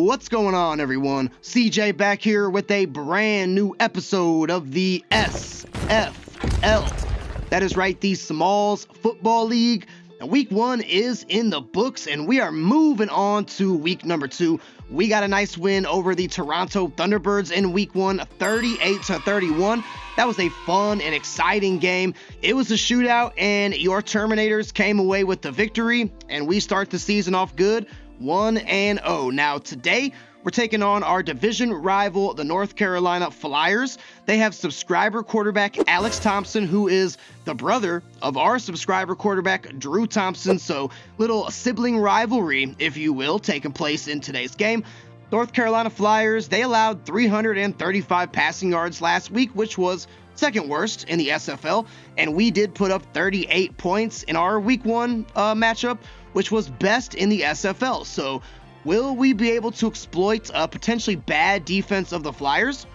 What's going on, everyone? CJ back here with a brand new episode of the SFL. That is right, the Smallz Football League. Now, week 1 is in the books, and we are moving on to week number 2. We got a nice win over the Toronto Thunderbirds in week 1, 38-31. That was a fun and exciting game. It was a shootout, and your Terminators came away with the victory, and we start the season off good, 1-0. Now, today, we're taking on our division rival, the North Carolina Flyers. They have subscriber quarterback Alex Thompson, who is the brother of our subscriber quarterback Drew Thompson. So, little sibling rivalry, if you will, taking place in today's game. North Carolina Flyers, they allowed 335 passing yards last week, which was second worst in the SFL. And we did put up 38 points in our week 1 matchup, which was best in the SFL. So, will we be able to exploit a potentially bad defense of the Flyers?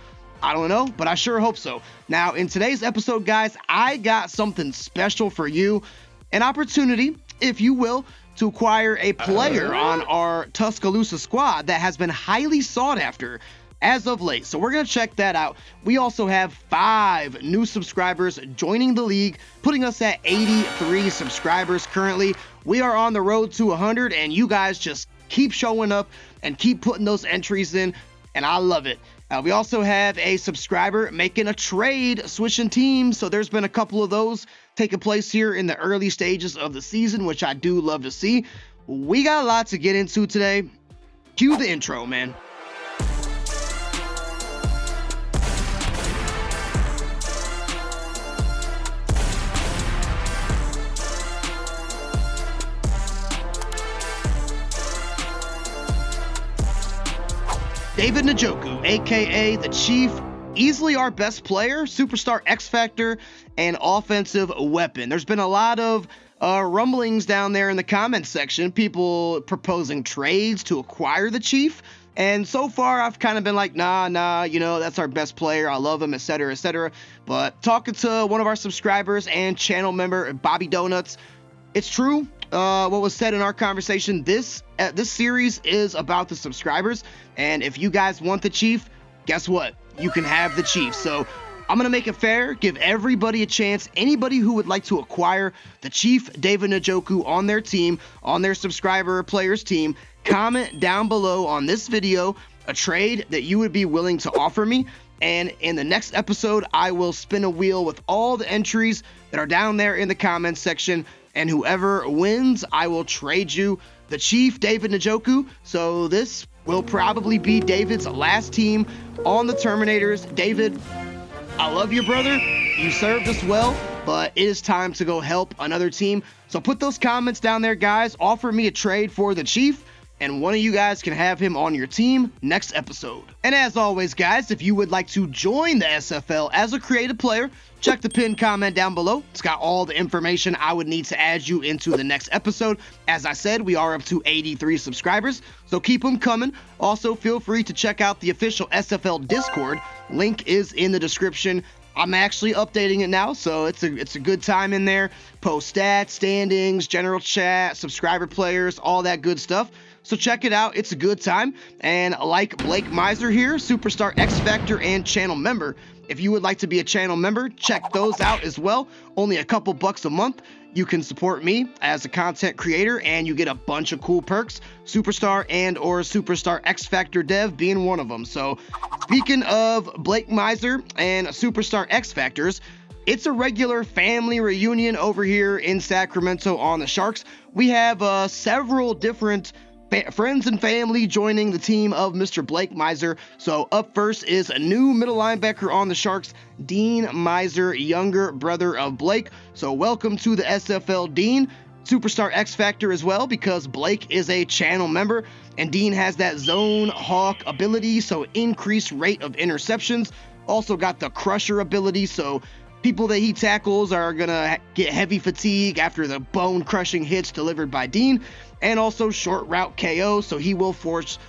I don't know, but I sure hope so. Now, in today's episode, guys, I got something special for you. An opportunity, if you will, to acquire a player on our Tuscaloosa squad that has been highly sought after as of late. So we're going to check that out. We also have 5 new subscribers joining the league, putting us at 83 subscribers currently. We are on the road to 100, and you guys just keep showing up and keep putting those entries in, and I love it. We also have a subscriber making a trade, switching teams, so there's been a couple of those taking place here in the early stages of the season, which I do love to see. We got a lot to get into today. Cue the intro, man. David Njoku, aka the Chief, easily our best player, superstar X Factor, and offensive weapon. There's been a lot of rumblings down there in the comments section, people proposing trades to acquire the Chief. And so far, I've kind of been like, nah, you know, that's our best player. I love him, etc., etc. But talking to one of our subscribers and channel member, Bobby Donuts, it's true. What was said in our conversation, this series is about the subscribers, and if you guys want the Chief, guess what? You can have the Chief. So I'm gonna make it fair, give everybody a chance. Anybody who would like to acquire the Chief David Njoku on their team, on their subscriber players team, comment down below on this video a trade that you would be willing to offer me. And in the next episode, I will spin a wheel with all the entries that are down there in the comments section. And whoever wins, I will trade you the Chief David Njoku. So this will probably be David's last team on the Terminators. David, I love you, brother. You served us well, but it is time to go help another team. So put those comments down there, guys. Offer me a trade for the Chief, and one of you guys can have him on your team next episode. And as always, guys, if you would like to join the SFL as a creative player, check the pinned comment down below. It's got all the information I would need to add you into the next episode. As I said, we are up to 83 subscribers, so keep them coming. Also, feel free to check out the official SFL Discord. Link is in the description. I'm actually updating it now, so it's a good time in there. Post stats, standings, general chat, subscriber players, all that good stuff. So check it out. It's a good time. And like Blake Miser here, Superstar X Factor and channel member, if you would like to be a channel member, check those out as well. Only a couple bucks a month. You can support me as a content creator, and you get a bunch of cool perks. Superstar and or Superstar X Factor Dev being one of them. So speaking of Blake Miser and Superstar X Factors, it's a regular family reunion over here in Sacramento on the Sharks. We have several different friends and family joining the team of Mr. Blake Miser. So up first is a new middle linebacker on the Sharks, Dean Miser, younger brother of Blake. So welcome to the SFL, Dean. Superstar X Factor as well, because Blake is a channel member, and Dean has that zone hawk ability, so increased rate of interceptions. Also got the crusher ability, so people that he tackles are gonna get heavy fatigue after the bone crushing hits delivered by Dean. And also short route KO, so he will force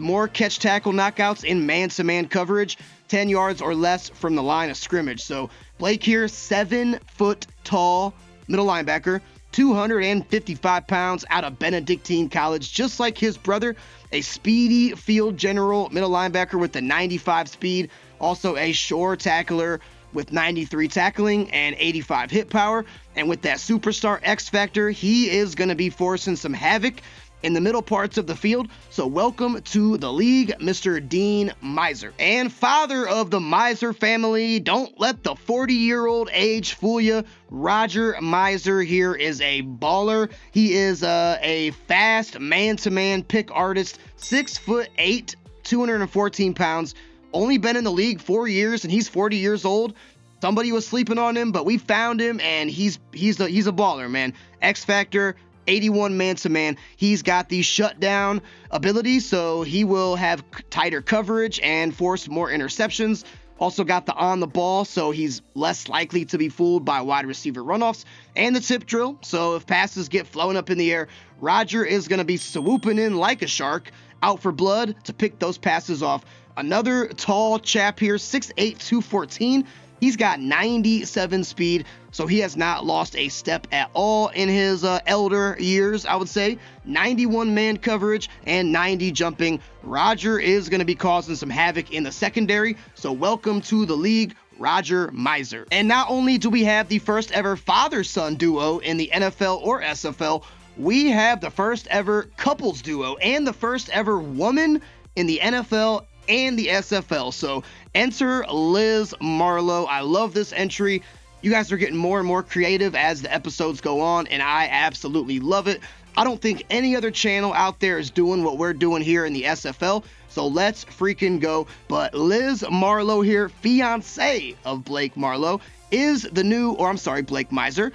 more catch tackle knockouts in man-to-man coverage, 10 yards or less from the line of scrimmage. So Blake here, 7 foot tall middle linebacker, 255 pounds out of Benedictine College, just like his brother, a speedy field general middle linebacker with the 95 speed, also a sure tackler with 93 tackling and 85 hit power. And with that superstar X factor, he is going to be forcing some havoc in the middle parts of the field. So welcome to the league, Mr. Dean Miser. And father of the Miser family, don't let the 40-year-old age fool you. Roger Miser here is a baller. He is a fast man-to-man pick artist, 6'8", 214 pounds. Only been in the league 4 years, and he's 40 years old. Somebody was sleeping on him, but we found him, and he's a baller, man. X Factor, 81 man-to-man. He's got the shutdown ability, so he will have tighter coverage and force more interceptions. Also got the on the ball, so he's less likely to be fooled by wide receiver runoffs. And the tip drill, so if passes get flown up in the air, Roger is going to be swooping in like a shark, out for blood to pick those passes off. Another tall chap here, 6'8", 214. He's got 97 speed, so he has not lost a step at all in his elder years, I would say. 91 man coverage and 90 jumping. Roger is going to be causing some havoc in the secondary, so welcome to the league, Roger Miser. And not only do we have the first ever father-son duo in the NFL or SFL, we have the first ever couples duo and the first ever woman in the NFL and the SFL. So enter Liz Marlowe. I love this entry. You guys are getting more and more creative as the episodes go on, and I absolutely love it. I don't think any other channel out there is doing what we're doing here in the SFL, so let's freaking go. But Liz Marlowe here, fiance of Blake Marlowe, is the new, or I'm sorry, Blake Miser.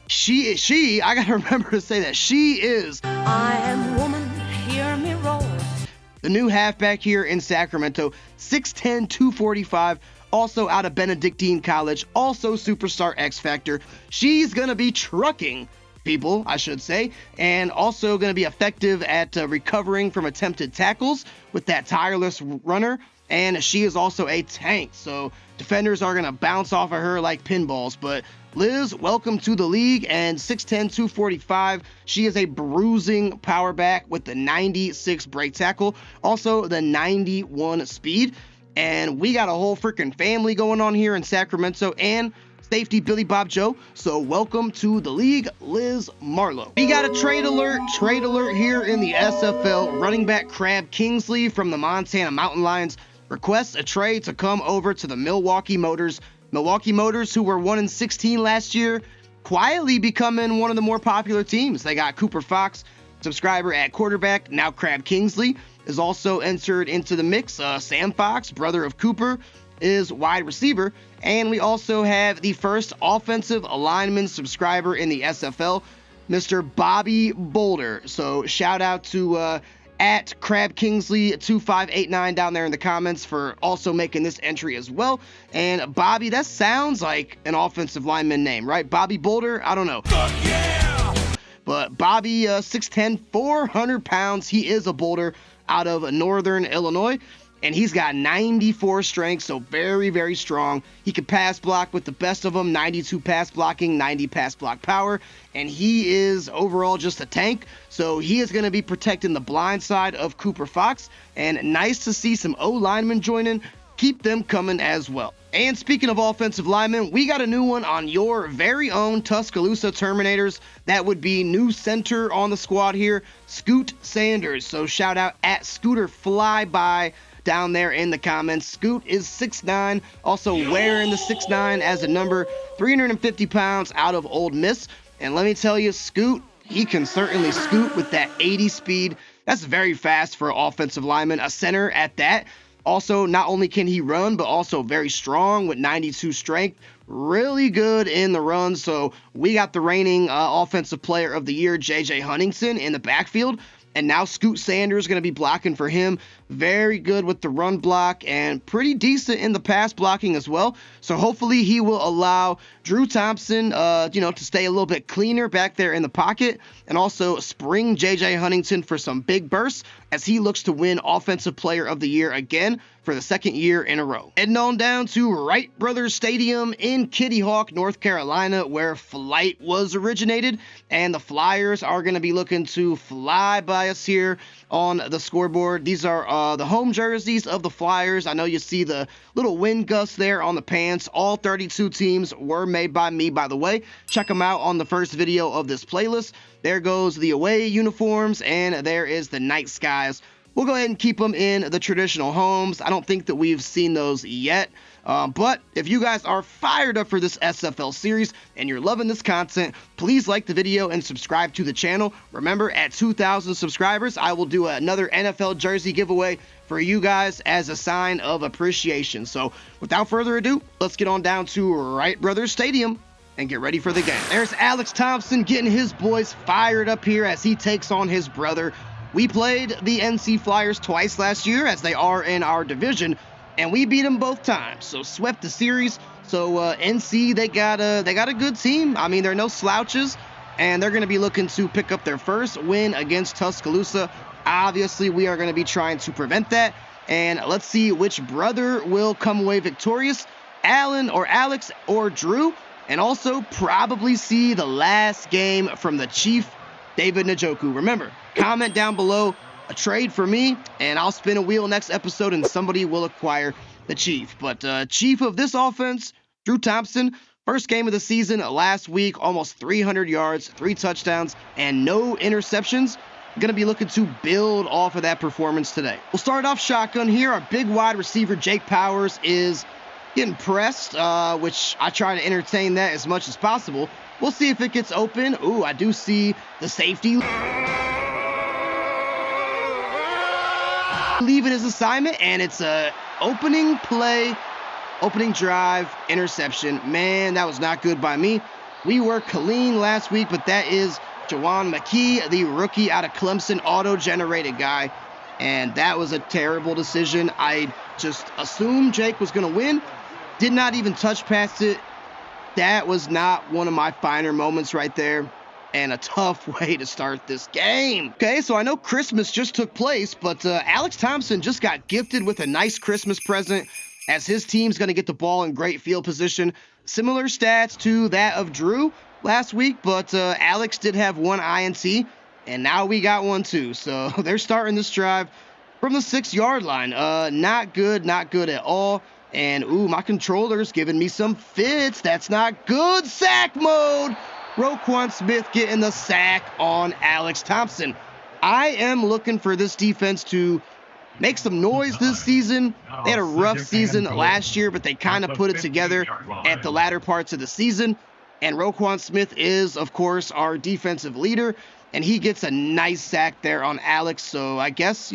I gotta remember to say that. She is I am woman, hear me roar. The new halfback here in Sacramento, 6'10", 245, also out of Benedictine College, also superstar X Factor. She's going to be trucking people, I should say, and also going to be effective at recovering from attempted tackles with that tireless runner. And she is also a tank, so defenders are going to bounce off of her like pinballs. But Liz, welcome to the league, and 6'10", 245. She is a bruising power back with the 96 break tackle, also the 91 speed. And we got a whole freaking family going on here in Sacramento, and safety Billy Bob Joe. So welcome to the league, Liz Marlowe. We got a trade alert here in the SFL. Running back Crab Kingsley from the Montana Mountain Lions requests a trade to come over to the Milwaukee Motors. Milwaukee Motors, who were 1-16 last year, quietly becoming one of the more popular teams. They got Cooper Fox, subscriber at quarterback. Now Crab Kingsley is also entered into the mix. Sam Fox, brother of Cooper, is wide receiver. And we also have the first offensive lineman subscriber in the SFL, Mr. Bobby Boulder. So shout out to at Crab Kingsley 2589 down there in the comments for also making this entry as well. And Bobby, that sounds like an offensive lineman name, right? Bobby Boulder? I don't know. Fuck yeah! But Bobby, 6'10", 400 pounds. He is a Boulder out of Northern Illinois. And he's got 94 strength, so very, very strong. He can pass block with the best of them, 92 pass blocking, 90 pass block power. And he is overall just a tank, so he is going to be protecting the blind side of Cooper Fox. And nice to see some O-linemen joining. Keep them coming as well. And speaking of offensive linemen, we got a new one on your very own Tuscaloosa Terminators. That would be new center on the squad here, Scoot Sanders. So shout out at Scooter Flyby down there in the comments. Scoot is 6'9", also wearing the 6'9" as a number, 350 pounds out of Ole Miss. And let me tell you, Scoot, he can certainly scoot with that 80 speed. That's very fast for an offensive lineman, a center at that. Also, not only can he run, but also very strong with 92 strength. Really good in the run. So we got the reigning offensive player of the year, J.J. Huntington, in the backfield. And now Scoot Sanders is going to be blocking for him. Very good with the run block and pretty decent in the pass blocking as well. So hopefully he will allow Drew Thompson, to stay a little bit cleaner back there in the pocket, and also spring J.J. Huntington for some big bursts as he looks to win Offensive Player of the Year again for the second year in a row. Heading on down to Wright Brothers Stadium in Kitty Hawk, North Carolina, where Flight was originated, and the Flyers are going to be looking to fly by us here on the scoreboard. These are the home jerseys of the Flyers. I know you see the little wind gusts there on the pants. All 32 teams were made by me, by the way. Check them out on the first video of this playlist. There goes the away uniforms, and there is the night skies. We'll go ahead and keep them in the traditional homes. I don't think that we've seen those yet. But if you guys are fired up for this SFL series and you're loving this content, please like the video and subscribe to the channel. Remember, at 2,000 subscribers, I will do another NFL jersey giveaway for you guys as a sign of appreciation. So without further ado, let's get on down to Wright Brothers Stadium and get ready for the game. There's Alex Thompson getting his boys fired up here as he takes on his brother. We played the NC Flyers twice last year, as they are in our division, and we beat them both times. So swept the series. So NC, they got a good team. I mean, they're no slouches, and they're going to be looking to pick up their first win against Tuscaloosa. Obviously, we are going to be trying to prevent that, and let's see which brother will come away victorious, Alan or Alex or Drew, and also probably see the last game from the Chief, David Njoku. Remember, comment down below a trade for me, and I'll spin a wheel next episode, and somebody will acquire the Chief. But Chief of this offense, Drew Thompson, first game of the season last week, almost 300 yards, 3 touchdowns, and no interceptions. Going to be looking to build off of that performance today. We'll start off shotgun here. Our big wide receiver, Jake Powers, is getting pressed, which I try to entertain that as much as possible. We'll see if it gets open. Ooh, I do see the safety leaving his assignment, and it's a opening play, opening drive, interception. Man, that was not good by me. We were clean last week, but that is Jawan McKee, the rookie out of Clemson, auto-generated guy, and that was a terrible decision. I just assumed Jake was going to win. Did not even touch past it. That was not one of my finer moments right there, and a tough way to start this game. Okay, so I know Christmas just took place, but Alex Thompson just got gifted with a nice Christmas present as his team's going to get the ball in great field position. Similar stats to that of Drew last week, but Alex did have 1 INT, and now we got 1 too. So they're starting this drive from the 6-yard line. Not good at all. And, ooh, my controller's giving me some fits. That's not good. Sack mode. Roquan Smith getting the sack on Alex Thompson. I am looking for this defense to make some noise this season. They had a rough season last year, but they kind of put it together at the latter parts of the season. And Roquan Smith is, of course, our defensive leader, and he gets a nice sack there on Alex. So I guess,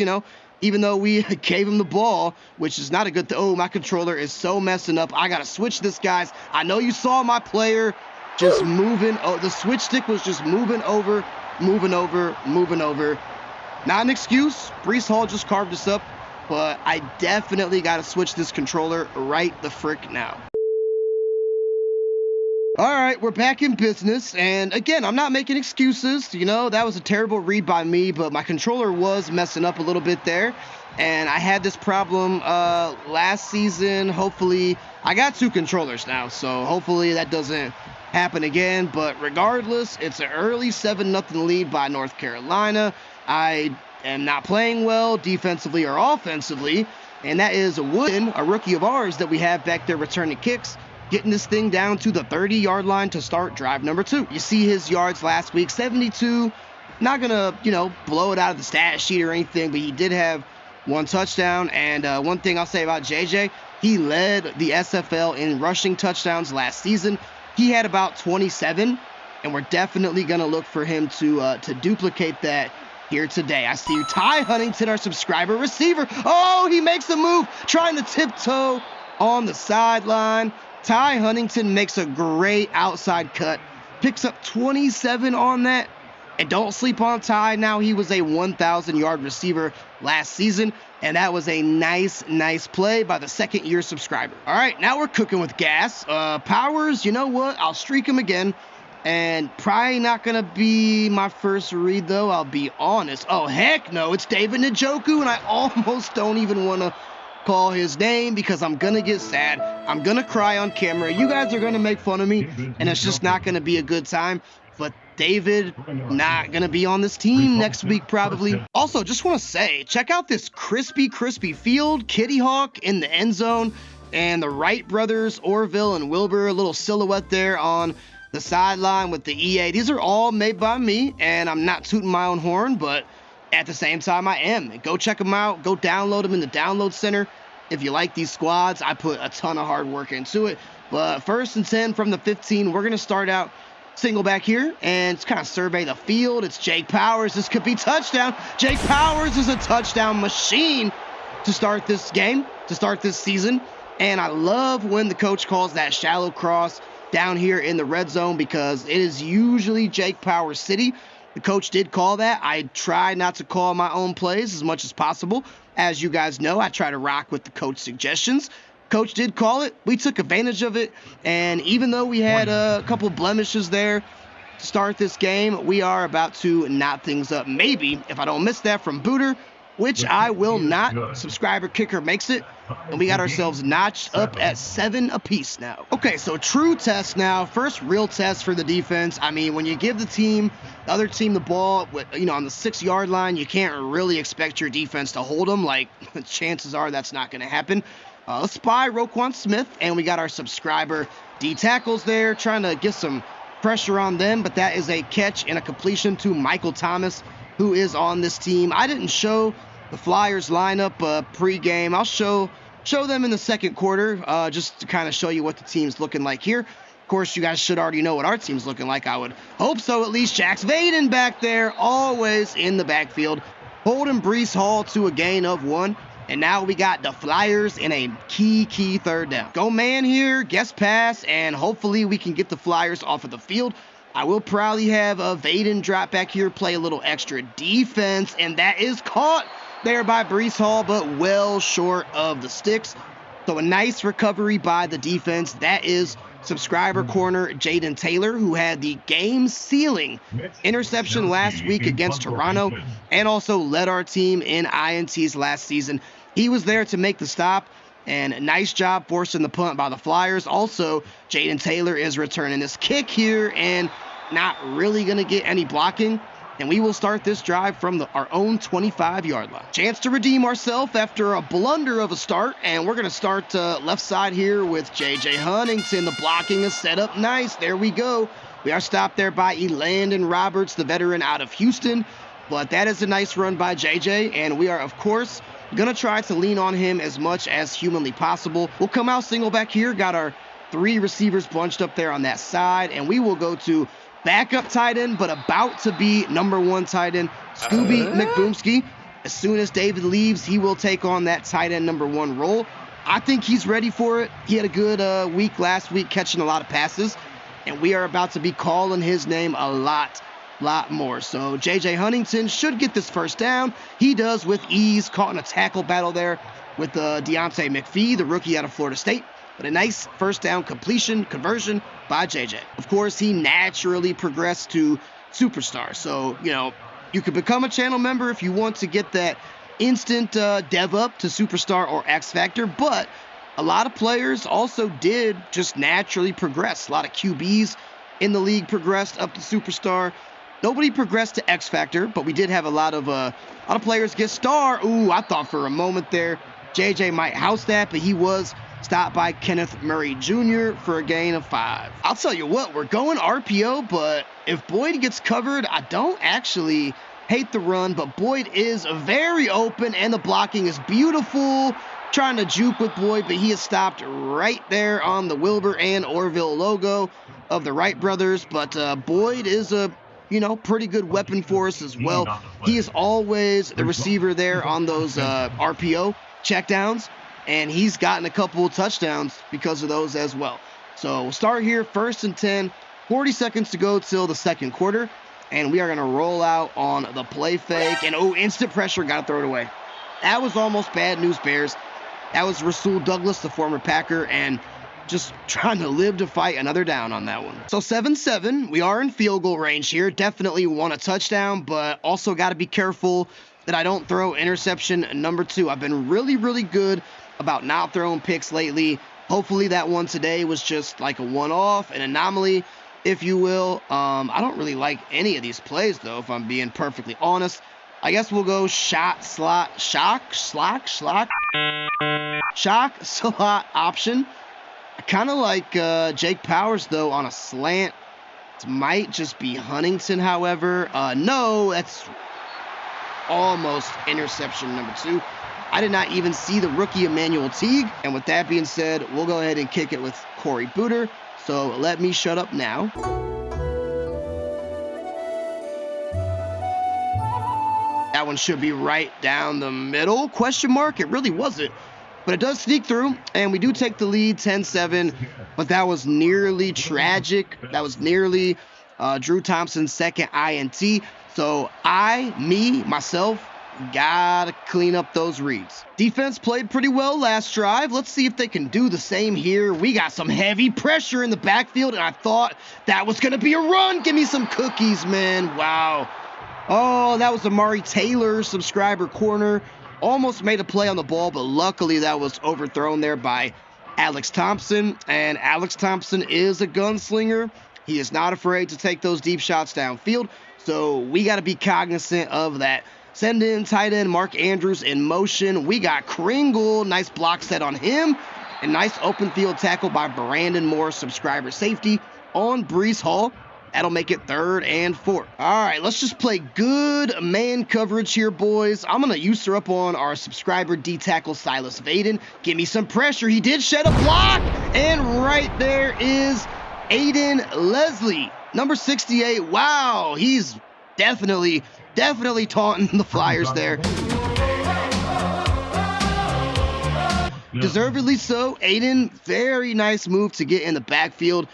even though we gave him the ball, which is not a good thing. Oh, my controller is so messing up. I got to switch this, guys. I know you saw my player just moving. Oh, the switch stick was just moving over. Not an excuse. Breece Hall just carved us up, but I definitely got to switch this controller right the frick now. All right, we're back in business, and again, I'm not making excuses. That was a terrible read by me, but my controller was messing up a little bit there, and I had this problem last season. Hopefully, I got 2 controllers now, so hopefully that doesn't happen again, but regardless, it's an early 7-0 lead by North Carolina. I am not playing well defensively or offensively, and that is Wood, a rookie of ours that we have back there returning kicks, getting this thing down to the 30-yard line to start drive number 2. You see his yards last week, 72. Not going to, blow it out of the stat sheet or anything, but he did have 1 touchdown. And one thing I'll say about JJ, he led the SFL in rushing touchdowns last season. He had about 27, and we're definitely going to look for him to duplicate that here today. I see you, Ty Huntington, our subscriber receiver. Oh, he makes a move, trying to tiptoe on the sideline. Ty Huntington makes a great outside cut, picks up 27 on that. And don't sleep on Ty. Now, he was a 1,000-yard receiver last season, and that was a nice play by the second-year subscriber. All right, now we're cooking with gas. Powers, you know what? I'll streak him again. And probably not going to be my first read, though. I'll be honest. Oh, heck no. It's David Njoku, and I almost don't even want to call his name because I'm going to get sad. I'm going to cry on camera. You guys are going to make fun of me, and it's just not going to be a good time. But David not going to be on this team next week probably. Also, just want to say, check out this crispy field. Kitty Hawk in the end zone, and the Wright brothers, Orville and Wilbur, a little silhouette there on the sideline with the EA. These are all made by me, and I'm not tooting my own horn, but at the same time I am. Go check them out. Go download them in the download center. If you like these squads, I put a ton of hard work into it. But 1st and 10 from the 15, we're going to start out single back here and it's kind of survey the field. It's Jake Powers. This could be touchdown. Jake Powers is a touchdown machine to start this game, to start this season. And I love when the coach calls that shallow cross down here in the red zone because it is usually Jake Powers City. The coach did call that. I try not to call my own plays as much as possible. As you guys know, I try to rock with the coach suggestions. Coach did call it. We took advantage of it. And even though we had a couple blemishes there to start this game, we are about to knot things up. Maybe, if I don't miss that from Booter, which I will not. Subscriber kicker makes it. And we got ourselves notched up at 7 apiece now. Okay, so true test now. First real test for the defense. I mean, when you give the other team the ball, on the 6-yard line, you can't really expect your defense to hold them. Like, chances are that's not going to happen. Let's spy Roquan Smith, and we got our subscriber D tackles there, trying to get some pressure on them, but that is a catch and a completion to Michael Thomas, who is on this team. I didn't show the Flyers lineup pre-game. I'll show them in the second quarter, just to kind of show you what the team's looking like here. Of course, you guys should already know what our team's looking like. I would hope so, at least. Jax Vaden back there, always in the backfield, holding Breece Hall to a gain of 1. And now we got the Flyers in a key 3rd down. Go man here, guess pass, and hopefully we can get the Flyers off of the field. I will probably have Vaden drop back here, play a little extra defense, and that is caught there by Breece Hall, but well short of the sticks. So a nice recovery by the defense. That is subscriber corner Jaden Taylor, who had the game-sealing interception last week against Toronto and also led our team in INTs last season. He was there to make the stop, and nice job forcing the punt by the Flyers. Also, Jaden Taylor is returning this kick here and not really going to get any blocking. And we will start this drive from our own 25-yard line. Chance to redeem ourselves after a blunder of a start. And we're going to start left side here with J.J. Huntington. The blocking is set up nice. There we go. We are stopped there by Elandon Roberts, the veteran out of Houston. But that is a nice run by J.J. And we are, of course, going to try to lean on him as much as humanly possible. We'll come out single back here. Got our 3 receivers bunched up there on that side. And we will go to backup tight end, but about to be number 1 tight end, Scooby McBoomski. As soon as David leaves, he will take on that tight end number 1 role. I think he's ready for it. He had a good week last week, catching a lot of passes, and we are about to be calling his name a lot more. So J.J. Huntington should get this first down. He does with ease, caught in a tackle battle there with Deontay McPhee, the rookie out of Florida State. But a nice first down conversion by JJ. Of course, he naturally progressed to superstar. So, you can become a channel member if you want to get that instant dev up to superstar or X Factor. But a lot of players also did just naturally progress. A lot of QBs in the league progressed up to superstar. Nobody progressed to X Factor, but we did have a lot of players get star. Ooh, I thought for a moment there JJ might house that, but he was stopped by Kenneth Murray Jr. for a gain of 5. I'll tell you what, we're going RPO, but if Boyd gets covered, I don't actually hate the run, but Boyd is very open, and the blocking is beautiful. Trying to juke with Boyd, but he is stopped right there on the Wilbur and Orville logo of the Wright brothers. But Boyd is a pretty good weapon for us as well. He is always the receiver there on those RPO checkdowns. And he's gotten a couple touchdowns because of those as well. So we'll start here, 1st and 10, 40 seconds to go till the second quarter. And we are going to roll out on the play fake. And, oh, instant pressure. Got to throw it away. That was almost bad news, Bears. That was Rasul Douglas, the former Packer, and just trying to live to fight another down on that one. So 7-7. We are in field goal range here. Definitely want a touchdown, but also got to be careful that I don't throw interception number 2. I've been really, really good about not throwing picks lately. Hopefully that one today was just like a one-off, an anomaly, if you will. I don't really like any of these plays, though, if I'm being perfectly honest. I guess we'll go shock, slot option. I kind of like Jake Powers, though, on a slant. It might just be Huntington, however. No, that's almost interception number 2. I did not even see the rookie Emmanuel Teague. And with that being said, we'll go ahead and kick it with Corey Booter. So let me shut up now. That one should be right down the middle. Question mark? It really wasn't. But it does sneak through, and we do take the lead 10-7. But that was nearly tragic. That was nearly Drew Thompson's second INT. So myself, gotta clean up those reads. Defense played pretty well last drive. Let's see if they can do the same here. We got some heavy pressure in the backfield, and I thought that was gonna be a run. Give me some cookies, man. Wow. Oh, that was Amari Taylor, subscriber corner. Almost made a play on the ball, but luckily that was overthrown there by Alex Thompson. And Alex Thompson is a gunslinger. He is not afraid to take those deep shots downfield. So we got to be cognizant of that. Send in tight end Mark Andrews in motion. We got Kringle. Nice block set on him. And nice open field tackle by Brandon Moore, subscriber safety, on Breece Hall. That'll make it 3rd and 4. All right, let's just play good man coverage here, boys. I'm going to user up on our subscriber D-tackle Silas Vaden. Give me some pressure. He did shed a block. And right there is Aiden Leslie, number 68. Wow, he's definitely taunting the Flyers there. Deservedly so. Aiden, very nice move to get in the backfield.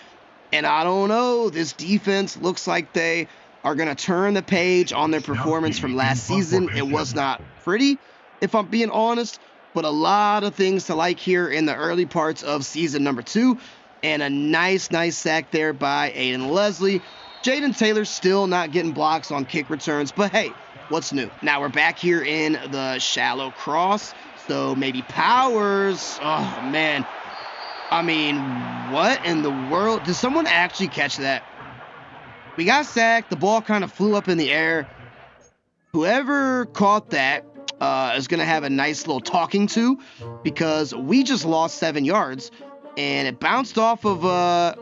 And I don't know, this defense looks like they are going to turn the page on their performance from last season. It was not pretty, if I'm being honest, but a lot of things to like here in the early parts of season number 2. And a nice sack there by Aiden Leslie. Jaden Taylor still not getting blocks on kick returns, but hey, what's new? Now we're back here in the shallow cross, so maybe Powers. Oh, man. I mean, what in the world? Did someone actually catch that? We got sacked. The ball kind of flew up in the air. Whoever caught that is going to have a nice little talking to, because we just lost 7 yards, and it bounced off of a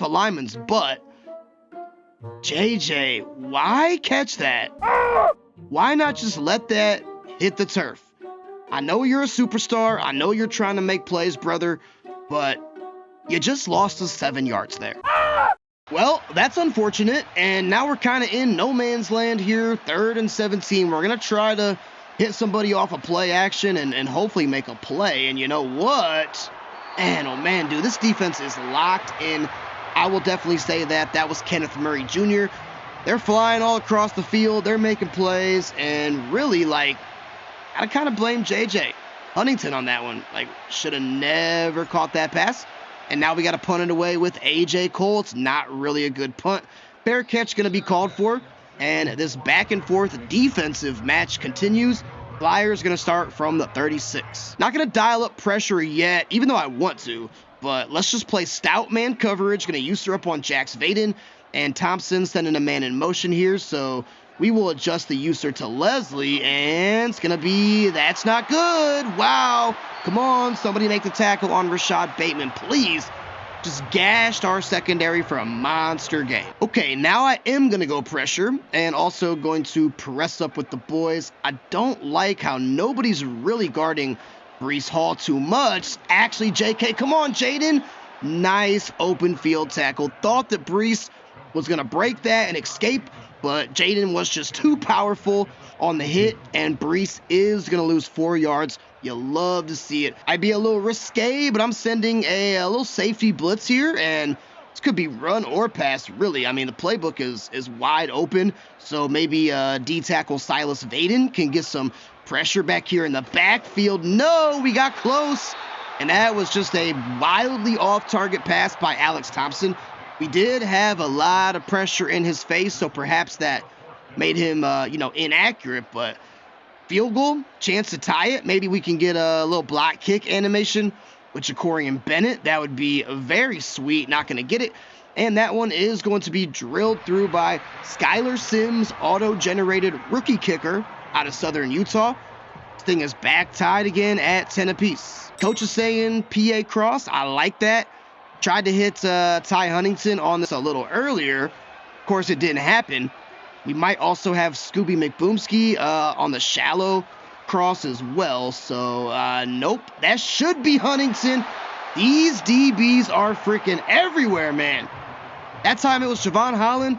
lineman's butt. JJ, why catch that? Why not just let that hit the turf? I know you're a superstar. I know you're trying to make plays, brother, but you just lost us 7 yards there. Well, that's unfortunate, and now we're kind of in no man's land here, 3rd and 17. We're going to try to hit somebody off a play action and hopefully make a play, and you know what? Man, oh man, dude, this defense is locked in. I will definitely say that was Kenneth Murray Jr. They're flying all across the field. They're making plays, and really, like, I kind of blame JJ Huntington on that one. Like, should have never caught that pass. And now we got to punt it away with A.J. Cole. It's not really a good punt. Fair catch going to be called for. And this back and forth defensive match continues. Flyers going to start from the 36. Not going to dial up pressure yet, even though I want to. But let's just play stout man coverage. Going to user up on Jax Vaden. And Thompson sending a man in motion here. So we will adjust the user to Leslie. And it's going to be, that's not good. Wow. Come on, somebody make the tackle on Rashad Bateman, please. Just gashed our secondary for a monster game. Okay, now I am going to go pressure and also going to press up with the boys. I don't like how nobody's really guarding Breece Hall too much. Actually, JK, come on, Jaden. Nice open field tackle. Thought that Breece was going to break that and escape, but Jaden was just too powerful on the hit, and Breece is going to lose 4 yards. You love to see it. I'd be a little risque, but I'm sending a little safety blitz here, and This could be run or pass, really. I mean, the playbook is wide open, so maybe D-tackle Silas Vaden can get some pressure back here in the backfield. No, we got close, and that was just a wildly off-target pass by Alex Thompson. We did have a lot of pressure in his face, so perhaps that made him, inaccurate, but field goal, chance to tie it. Maybe we can get a little block kick animation with Jacorian Bennett. That would be very sweet. Not going to get it. And that one is going to be drilled through by Skylar Sims, auto-generated rookie kicker out of Southern Utah. This thing is back tied again at 10 apiece. Coach is saying PA cross. I like that. Tried to hit Ty Huntington on this a little earlier. Of course, it didn't happen. We might also have Scooby McBoomski on the shallow cross as well. So, nope. That should be Huntington. These DBs are freaking everywhere, man. That time it was Javon Holland.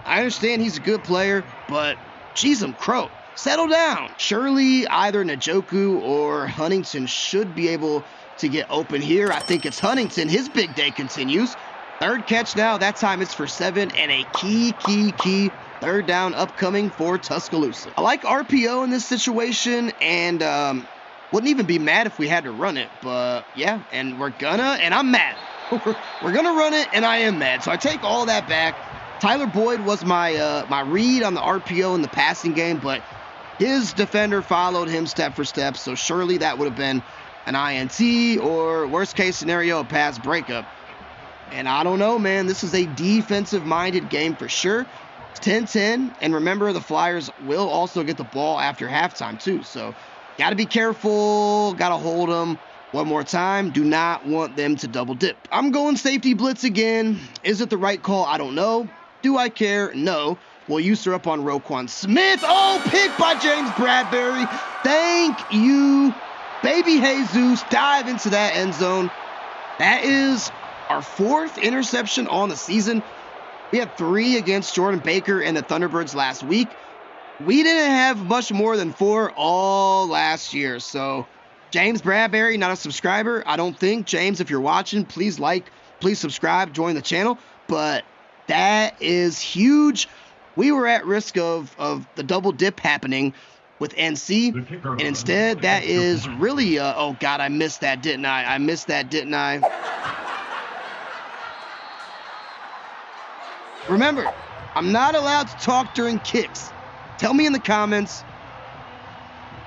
I understand he's a good player, but geez, crow. Settle down. Surely either Njoku or Huntington should be able to get open here. I think it's Huntington. His big day continues. Third catch now. That time it's for 7 and a key third down upcoming for Tuscaloosa. I like RPO in this situation, and wouldn't even be mad if we had to run it. But yeah, and I'm mad. We're gonna run it, and I am mad. So I take all that back. Tyler Boyd was my read on the RPO in the passing game, but his defender followed him step for step. So surely that would have been an INT or worst case scenario, a pass breakup. And I don't know, man. This is a defensive-minded game for sure. It's 10-10, and remember, the Flyers will also get the ball after halftime, too. So, got to be careful, got to hold them one more time. Do not want them to double dip. I'm going safety blitz again. Is it the right call? I don't know. Do I care? No. We'll use her up on Roquan Smith. Oh, pick by James Bradbury. Thank you. Baby Jesus, dive into that end zone. That is our 4th interception on the season. We had 3 against Jordan Baker and the Thunderbirds last week. We didn't have much more than 4 all last year. So, James Bradbury, not a subscriber. I don't think. James, if you're watching, please like, please subscribe, join the channel. But that is huge. We were at risk of the double dip happening with NC, and instead that is really, oh God, I missed that, didn't I? Remember, I'm not allowed to talk during kicks. Tell me in the comments.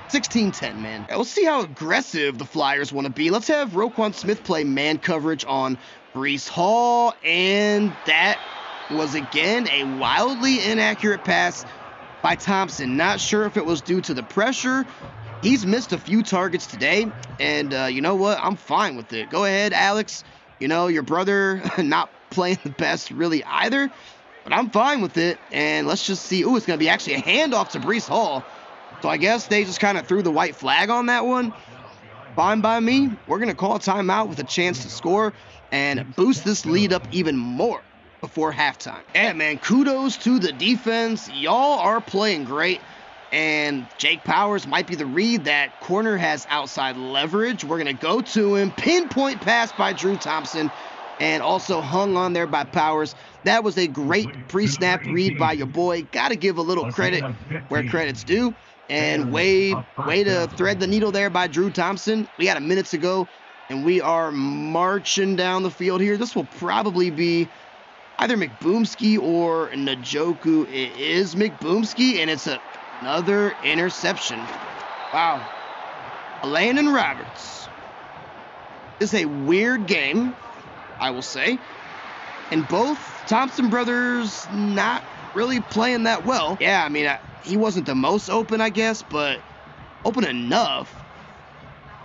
16-10, man. We'll see how aggressive the Flyers want to be. Let's have Roquan Smith play man coverage on Breece Hall, and that was again a wildly inaccurate pass by Thompson. Not sure if it was due to the pressure. He's missed a few targets today, and you know what? I'm fine with it. Go ahead, Alex. You know, your brother not playing the best really either, but I'm fine with it. And let's just see. Ooh, it's going to be actually a handoff to Breece Hall. So I guess they just kind of threw the white flag on that one. Fine by me. We're going to call a timeout with a chance to score and boost this lead up even more before halftime. Yeah, man, kudos to the defense. Y'all are playing great. And Jake Powers might be the read. That corner has outside leverage. We're going to go to him. Pinpoint pass by Drew Thompson. And also hung on there by Powers. That was a great pre-snap read by your boy. Got to give a little credit where credit's due. And way to thread the needle there by Drew Thompson. We got a minute to go, and we are marching down the field here. This will probably be either McBoomski or Njoku. It is McBoomski, and it's another interception. Wow. Landon Roberts. This is a weird game, I will say. And both Thompson brothers not really playing that well. Yeah, I mean, he wasn't the most open, I guess, but open enough.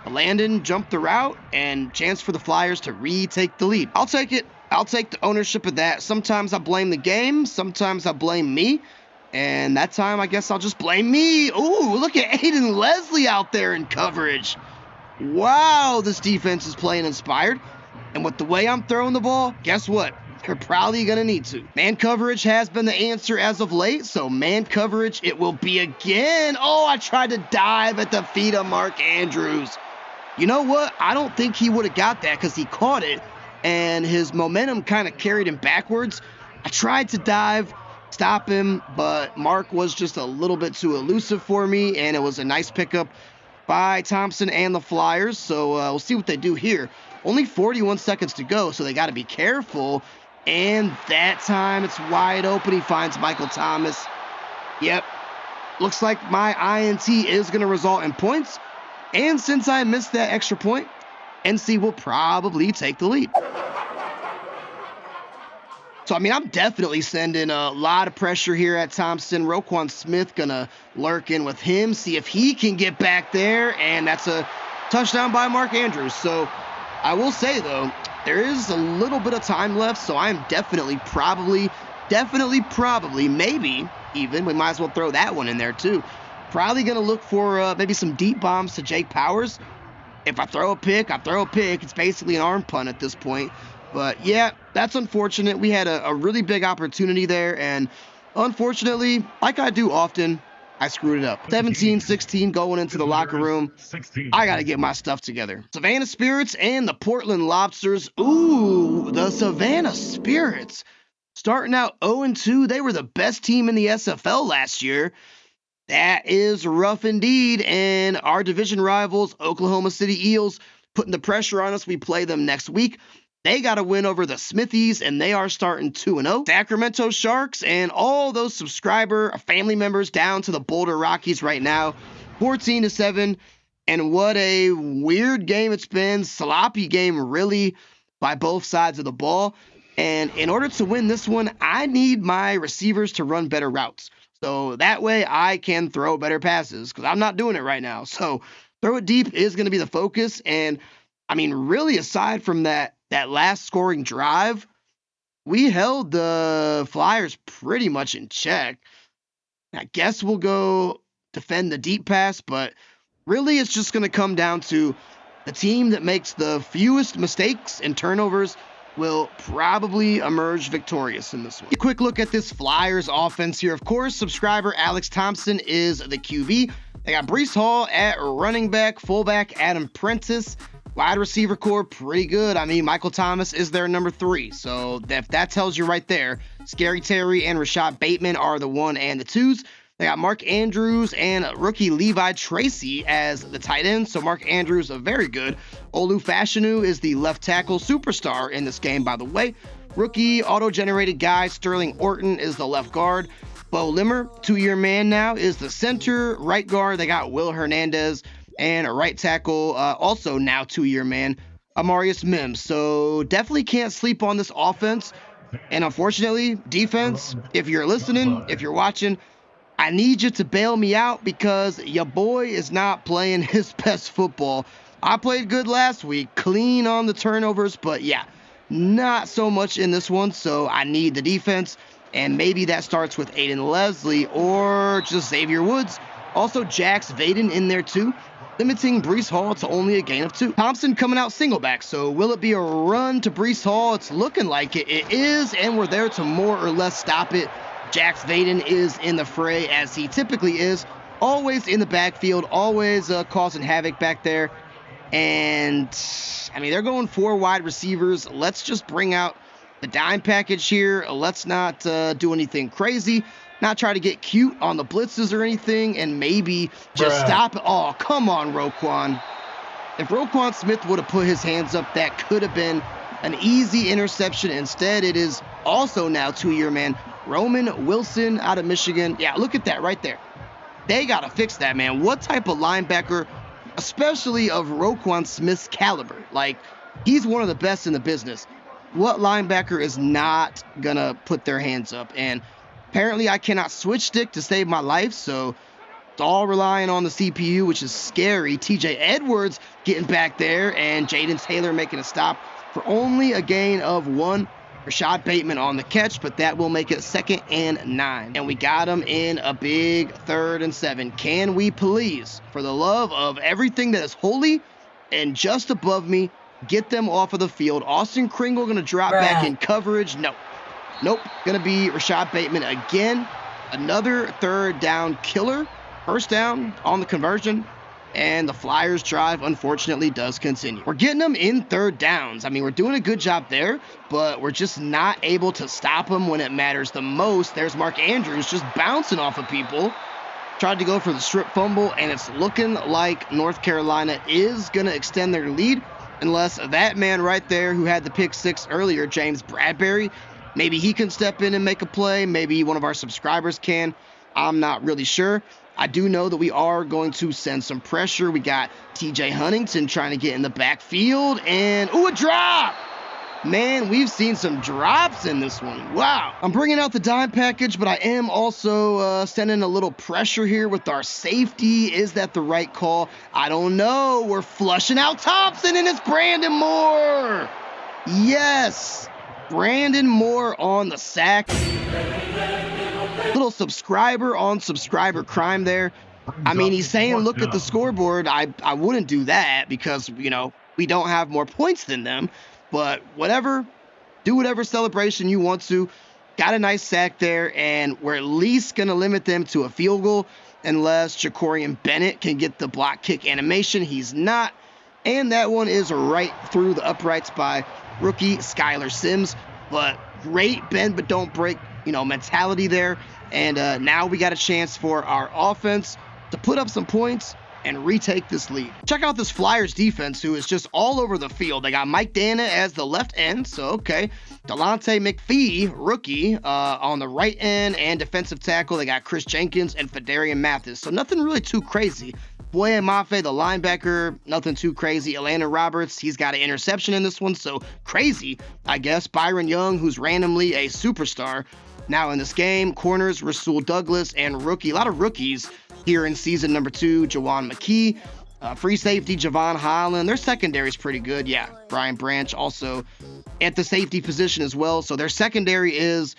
Landon jumped the route, and chance for the Flyers to retake the lead. I'll take it. I'll take the ownership of that. Sometimes I blame the game. Sometimes I blame me. And that time, I guess I'll just blame me. Ooh, look at Aiden Leslie out there in coverage. Wow, this defense is playing inspired. And with the way I'm throwing the ball, guess what? They're probably going to need to. Man coverage has been the answer as of late, so man coverage it will be again. Oh, I tried to dive at the feet of Mark Andrews. You know what? I don't think he would have got that because he caught it. and his momentum kind of carried him backwards. I tried to dive, stop him, but Mark was just a little bit too elusive for me, and it was a nice pickup by Thompson and the Flyers. So we'll see what they do here. Only 41 seconds to go, so they got to be careful. And that time it's wide open. He finds Michael Thomas. Yep. Looks like my INT is going to result in points. And since I missed that extra point, NC will probably take the lead. So, I mean, I'm definitely sending a lot of pressure here at Thompson. Roquan Smith going to lurk in with him, see if he can get back there. And that's a touchdown by Mark Andrews. So, I will say, though, there is a little bit of time left. So, I'm definitely, probably, maybe even, we might as well throw that one in there, too. Probably going to look for maybe some deep bombs to Jake Powers. If I throw a pick, I throw a pick. It's basically an arm punt at this point. But, yeah, that's unfortunate. We had a really big opportunity there, and unfortunately, like I do often, I screwed it up. 17-16 going into the locker room. I got to get my stuff together. Savannah Spirits and the Portland Lobsters. Ooh, the Savannah Spirits. Starting out 0-2, they were the best team in the SFL last year. That is rough indeed, and our division rivals, Oklahoma City Eels, putting the pressure on us. We play them next week. They got a win over the Smithies, and they are starting 2-0. Sacramento Sharks and all those subscriber family members down to the Boulder Rockies right now, 14-7. And what a weird game it's been. Sloppy game, really, by both sides of the ball. And in order to win this one, I need my receivers to run better routes. So that way I can throw better passes, because I'm not doing it right now. So throw it deep is going to be the focus. And, I mean, really, aside from that last scoring drive, we held the Flyers pretty much in check. I guess we'll go defend the deep pass, but really it's just going to come down to the team that makes the fewest mistakes and turnovers will probably emerge victorious in this one. A quick look at this Flyers offense here. Of course, subscriber Alex Thompson is the QB. They got Breece Hall at running back, fullback Adam Prentice. Wide receiver core, pretty good. I mean, Michael Thomas is their number 3. So if that tells you right there, Scary Terry and Rashad Bateman are the 1 and the 2s. They got Mark Andrews and rookie Levi Tracy as the tight end. So Mark Andrews, very good. Olu Fashanu is the left tackle, superstar in this game, by the way. Rookie auto-generated guy Sterling Orton is the left guard. Bo Limmer, 2-year man now, is the center. Right guard, they got Will Hernandez. And a right tackle, also now 2-year man, Amarius Mims. So definitely can't sleep on this offense. And unfortunately, defense, if you're listening, if you're watching, I need you to bail me out, because your boy is not playing his best football. I played good last week, clean on the turnovers, but yeah, not so much in this one. So I need the defense, and maybe that starts with Aiden Leslie or just Xavier Woods. Also, Jax Vaden in there too, limiting Breece Hall to only a gain of 2. Thompson coming out single back, so will it be a run to Breece Hall? It's looking like it. It is, and we're there to more or less stop it. Jax Vaden is in the fray, as he typically is. Always in the backfield, always causing havoc back there. And, I mean, they're going 4 wide receivers. Let's just bring out the dime package here. Let's not do anything crazy. Not try to get cute on the blitzes or anything, and maybe just stop it. Oh, come on, Roquan. If Roquan Smith would have put his hands up, that could have been an easy interception. Instead, it is also now 2-year man Roman Wilson out of Michigan. Yeah, look at that right there. They got to fix that, man. What type of linebacker, especially of Roquan Smith's caliber? Like, he's one of the best in the business. What linebacker is not going to put their hands up? And apparently I cannot switch stick to save my life, so it's all relying on the CPU, which is scary. TJ Edwards getting back there, and Jaden Taylor making a stop for only a gain of 1. Rashad Bateman on the catch, but that will make it 2nd and 9. And we got him in a big 3rd and 7. Can we please, for the love of everything that is holy and just above me, get them off of the field? Austin Kringle going to drop back in coverage. Nope. Going to be Rashad Bateman again. Another 3rd down killer. 1st down on the conversion. and the Flyers' drive, unfortunately, does continue. We're getting them in third downs. I mean, we're doing a good job there, but we're just not able to stop them when it matters the most. There's Mark Andrews just bouncing off of people. Tried to go for the strip fumble, and it's looking like North Carolina is going to extend their lead unless that man right there who had the pick six earlier, James Bradbury, maybe he can step in and make a play. Maybe one of our subscribers can. I'm not really sure. I do know that we are going to send some pressure. We got TJ Huntington trying to get in the backfield, and ooh, a drop! Man, we've seen some drops in this one. Wow. I'm bringing out the dime package, but I am also sending a little pressure here with our safety. Is that the right call? I don't know. We're flushing out Thompson, and it's Brandon Moore. Yes. Brandon Moore on the sack. Little subscriber on subscriber crime there. I mean, he's saying look at the scoreboard. I wouldn't do that because, you know, we don't have more points than them. But whatever, do whatever celebration you want to. Got a nice sack there, and we're at least going to limit them to a field goal unless Jacorian Bennett can get the block kick animation. He's not. And that one is right through the uprights by rookie Skylar Sims. But great bend but don't break, you know, mentality there. And now we got a chance for our offense to put up some points and retake this lead. Check out this Flyers defense, who is just all over the field. They got Mike Dana as the left end, so okay. Delonte McPhee, rookie, on the right end, and defensive tackle. They got Chris Jenkins and Fedarian Mathis, so nothing really too crazy. Boye Mafe, the linebacker, nothing too crazy. Atlanta Roberts, he's got an interception in this one, so crazy, I guess. Byron Young, who's randomly a superstar now in this game. Corners, Rasul Douglas, and rookie, a lot of rookies here in season number 2, Jawan McKee. Free safety, Javon Holland. Their secondary is pretty good. Yeah, Brian Branch also at the safety position as well. So their secondary is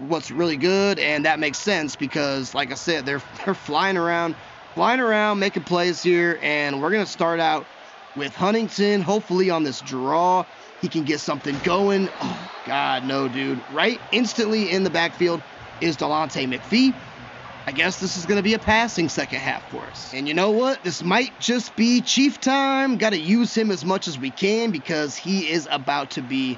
what's really good, and that makes sense because, like I said, they're flying around, making plays here, and we're going to start out with Huntington, hopefully on this draw. He can get something going. Oh, God, no, dude. Right instantly in the backfield is Delonte McPhee. I guess this is going to be a passing second half for us. And you know what? This might just be Chief time. Got to use him as much as we can because he is about to be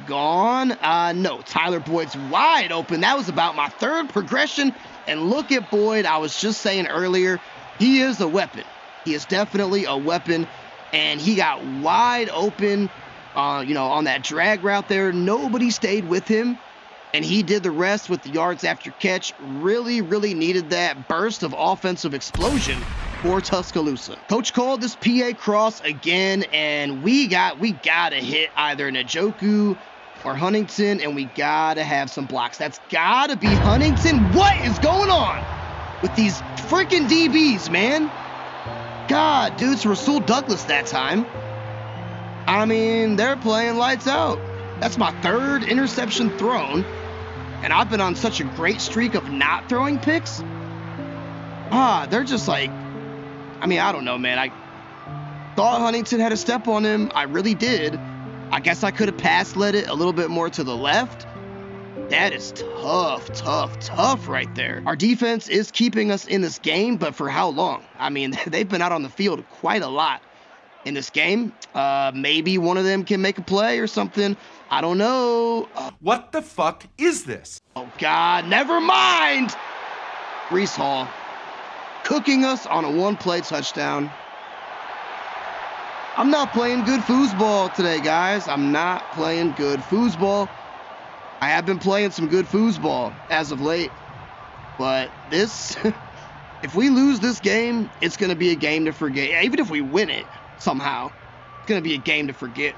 gone. No, Tyler Boyd's wide open. That was about my third progression. And look at Boyd. I was just saying earlier, he is a weapon. He is definitely a weapon. And he got wide open, on that drag route there. Nobody stayed with him. And he did the rest with the yards after catch. Really, really needed that burst of offensive explosion for Tuscaloosa. Coach called this PA cross again, and we gotta hit either Njoku or Huntington, and we gotta have some blocks. That's gotta be Huntington. What is going on with these freaking DBs, man? God, dude, it's Rasul Douglas that time. I mean, they're playing lights out. That's my third interception thrown. And I've been on such a great streak of not throwing picks. They're just like, I mean, I don't know, man. I thought Huntington had a step on him. I really did. I guess I could have led it a little bit more to the left. That is tough right there. Our defense is keeping us in this game, but for how long? I mean, they've been out on the field quite a lot in this game. Maybe one of them can make a play or something. I don't know. What the fuck is this? Oh, God, never mind. Breece Hall cooking us on a one-play touchdown. I'm not playing good foosball today, guys. I'm not playing good foosball. I have been playing some good foosball as of late. But this, if we lose this game, it's going to be a game to forget. Even if we win it somehow, it's going to be a game to forget.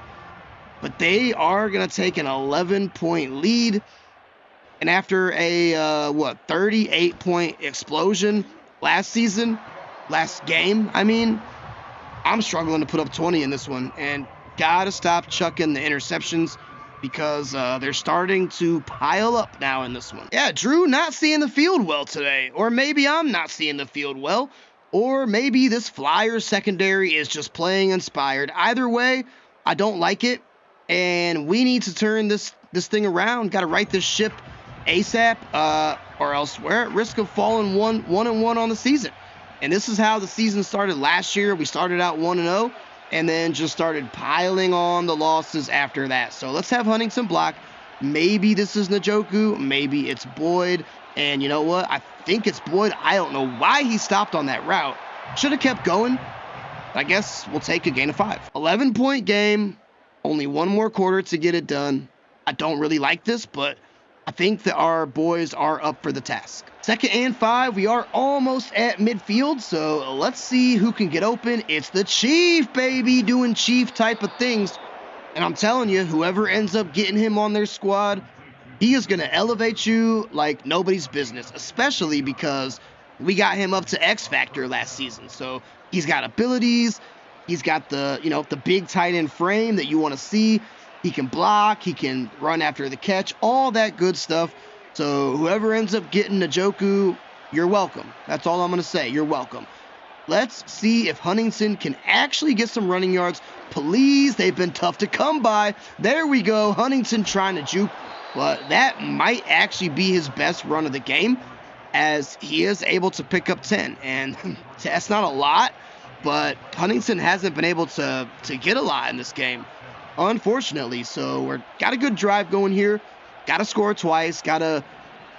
But they are going to take an 11-point lead. And after a, 38-point explosion last game, I mean, I'm struggling to put up 20 in this one. And got to stop chucking the interceptions because they're starting to pile up now in this one. Yeah, Drew not seeing the field well today. Or maybe I'm not seeing the field well. Or maybe this Flyers secondary is just playing inspired. Either way, I don't like it. And we need to turn this thing around. Got to right this ship ASAP, or else we're at risk of falling one and one on the season. And this is how the season started last year. We started out 1-0 and then just started piling on the losses after that. So let's have Huntington block. Maybe this is Njoku. Maybe it's Boyd. And you know what? I think it's Boyd. I don't know why he stopped on that route. Should have kept going. I guess we'll take a gain of 5. 11-point game. Only one more quarter to get it done. I don't really like this, but I think that our boys are up for the task. 2nd and 5. We are almost at midfield, so let's see who can get open. It's the Chief, baby, doing Chief type of things. And I'm telling you, whoever ends up getting him on their squad, he is going to elevate you like nobody's business, especially because we got him up to X Factor last season. So he's got abilities. He's got the big tight end frame that you want to see. He can block. He can run after the catch. All that good stuff. So whoever ends up getting Njoku, you're welcome. That's all I'm going to say. You're welcome. Let's see if Huntington can actually get some running yards. Please, they've been tough to come by. There we go. Huntington trying to juke. But that might actually be his best run of the game, as he is able to pick up 10. And that's not a lot, but Huntington hasn't been able to get a lot in this game, unfortunately. So we're got a good drive going here. Got to score twice. Got to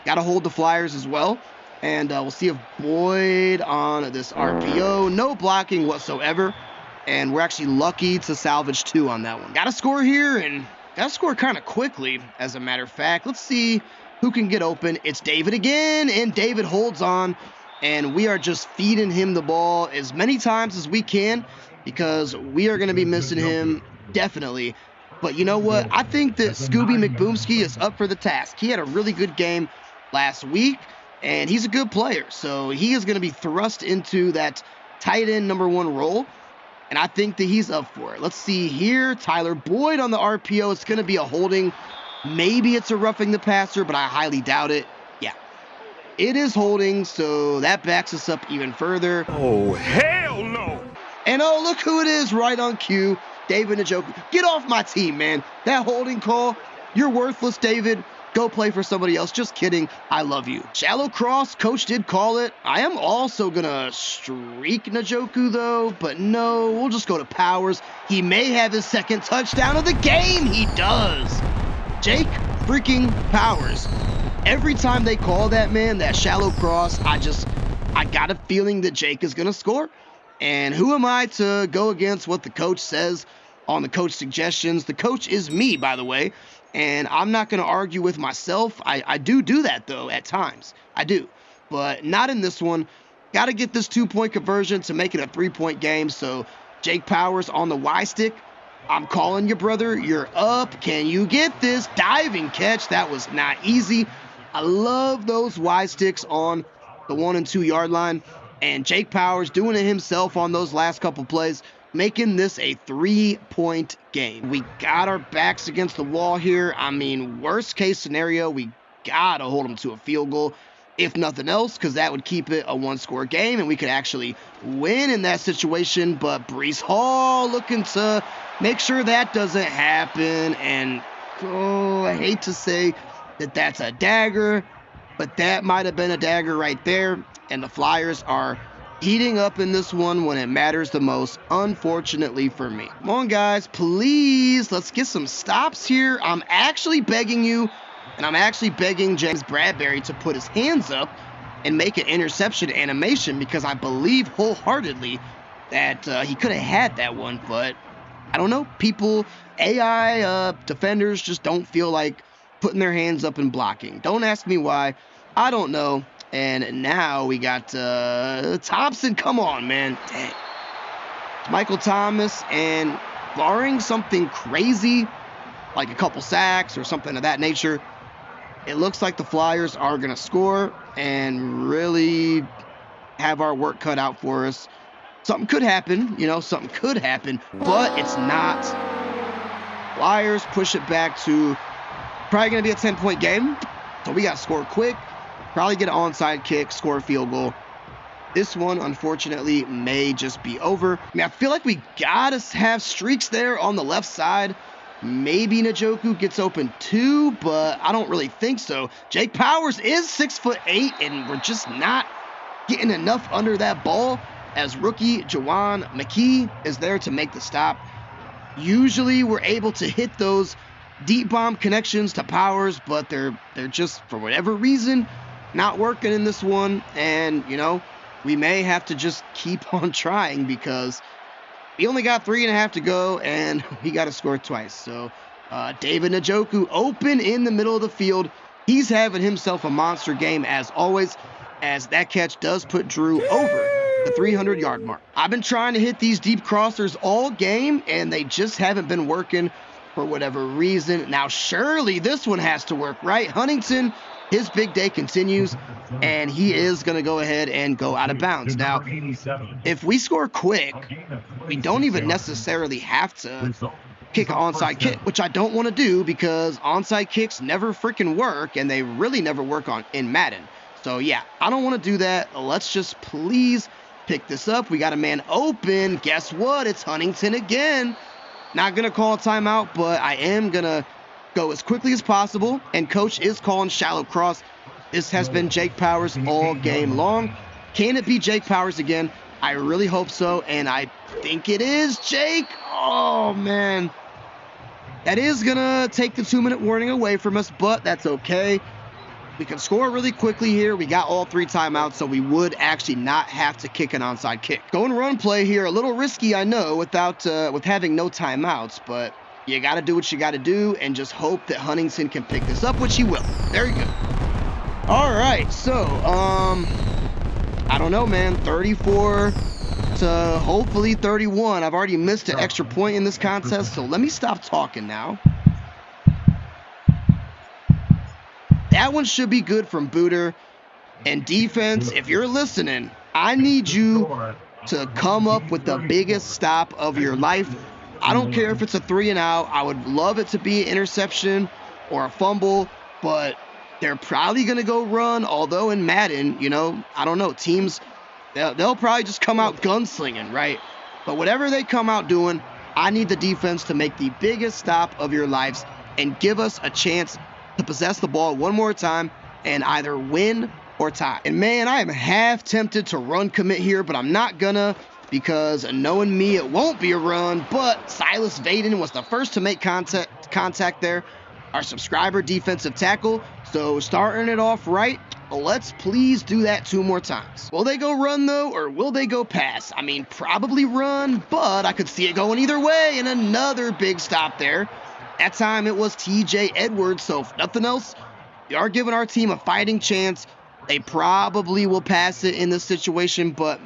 hold the Flyers as well. And we'll see if Boyd on this RPO. No blocking whatsoever. And we're actually lucky to salvage 2 on that one. Got to score here, and got to score kind of quickly, as a matter of fact. Let's see who can get open. It's David again, and David holds on. And we are just feeding him the ball as many times as we can, because we are going to be missing him, definitely. But you know what? I think that Scooby McBoomski is up for the task. He had a really good game last week, and he's a good player. So he is going to be thrust into that tight end number 1 role, and I think that he's up for it. Let's see here. Tyler Boyd on the RPO. It's going to be a holding. Maybe it's a roughing the passer, but I highly doubt it. Yeah, it is holding, so that backs us up even further. Oh, hell no! And oh, look who it is right on cue. David Njoku. Get off my team, man. That holding call, you're worthless, David. Go play for somebody else. Just kidding. I love you. Shallow cross. Coach did call it. I am also going to streak Njoku, though. But no, we'll just go to Powers. He may have his 2nd touchdown of the game. He does. Jake freaking Powers. Every time they call that, man, that shallow cross, I got a feeling that Jake is going to score. And who am I to go against what the coach says on the coach suggestions? The coach is me, by the way, and I'm not going to argue with myself. I do that, though, at times. I do, but not in this one. Got to get this 2-point conversion to make it a 3-point game. So Jake Powers on the Y stick. I'm calling you, brother. You're up. Can you get this? Diving catch. That was not easy. I love those Y sticks on the 1 and 2 yard line. And Jake Powers doing it himself on those last couple plays, making this a 3-point game. We got our backs against the wall here. I mean, worst case scenario, we got to hold them to a field goal, if nothing else, because that would keep it a 1-score game, and we could actually win in that situation. But Breece Hall looking to make sure that doesn't happen. And, I hate to say that that's a dagger, but that might have been a dagger right there. And the Flyers are heating up in this one when it matters the most, unfortunately for me. Come on, guys, please. Let's get some stops here. I'm actually begging you, and I'm actually begging James Bradbury to put his hands up and make an interception animation, because I believe wholeheartedly that he could have had that one. But I don't know. People, AI defenders just don't feel like putting their hands up and blocking. Don't ask me why. I don't know. And now we got Thompson. Come on, man. Dang. Michael Thomas, and barring something crazy, like a couple sacks or something of that nature, it looks like the Flyers are going to score and really have our work cut out for us. Something could happen, something could happen, but it's not. Flyers push it back to probably going to be a 10-point game, so we got to score quick. Probably get an onside kick, score a field goal. This one, unfortunately, may just be over. I feel like we got to have streaks there on the left side. Maybe Njoku gets open too, but I don't really think so. Jake Powers is 6'8", and we're just not getting enough under that ball as rookie Jawan McKee is there to make the stop. Usually we're able to hit those deep bomb connections to Powers, but they're just, for whatever reason, not working in this one. And, you know, we may have to just keep on trying because we only got 3.5 to go, and we got to score twice. So David Njoku open in the middle of the field. He's having himself a monster game as always, as that catch does put Drew over the 300-yard mark. I've been trying to hit these deep crossers all game, and they just haven't been working for whatever reason. Now, surely this one has to work, right? Huntington, his big day continues, and he is going to go ahead and go out of bounds. Now, if we score quick, we don't even necessarily have to kick an onside kick, which I don't want to do because onside kicks never freaking work, and they really never work in Madden. So, yeah, I don't want to do that. Let's just please pick this up. We got a man open. Guess what? It's Huntington again. Not going to call a timeout, but I am going to go as quickly as possible. And coach is calling shallow cross. This has been Jake Powers all game long. Can it be Jake Powers again? I really hope so, and I think it is Jake. Oh, man. That is going to take the 2-minute warning away from us, but that's okay. We can score really quickly here. We got all 3 timeouts, so we would actually not have to kick an onside kick. Go and run play here. A little risky, I know, with having no timeouts, but you got to do what you got to do and just hope that Huntington can pick this up, which he will. There you go. All right, so, I don't know, man. 34 to hopefully 31. I've already missed an extra point in this contest, so let me stop talking now. That one should be good from Booter. And defense, if you're listening, I need you to come up with the biggest stop of your life. I don't care if it's a 3-and-out. I would love it to be an interception or a fumble, but they're probably going to go run, although in Madden, you know, I don't know, teams, they'll probably just come out gunslinging, right? But whatever they come out doing, I need the defense to make the biggest stop of your lives and give us a chance to possess the ball one more time and either win or tie. And man, I am half tempted to run commit here, but I'm not gonna, because knowing me, it won't be a run. But Silas Vaden was the first to make contact there, our subscriber defensive tackle. So starting it off right, let's please do that 2 more times. Will they go run though, or will they go pass? I mean, probably run, but I could see it going either way. And another big stop there. That time it was TJ Edwards, so if nothing else, we are giving our team a fighting chance. They probably will pass it in this situation, but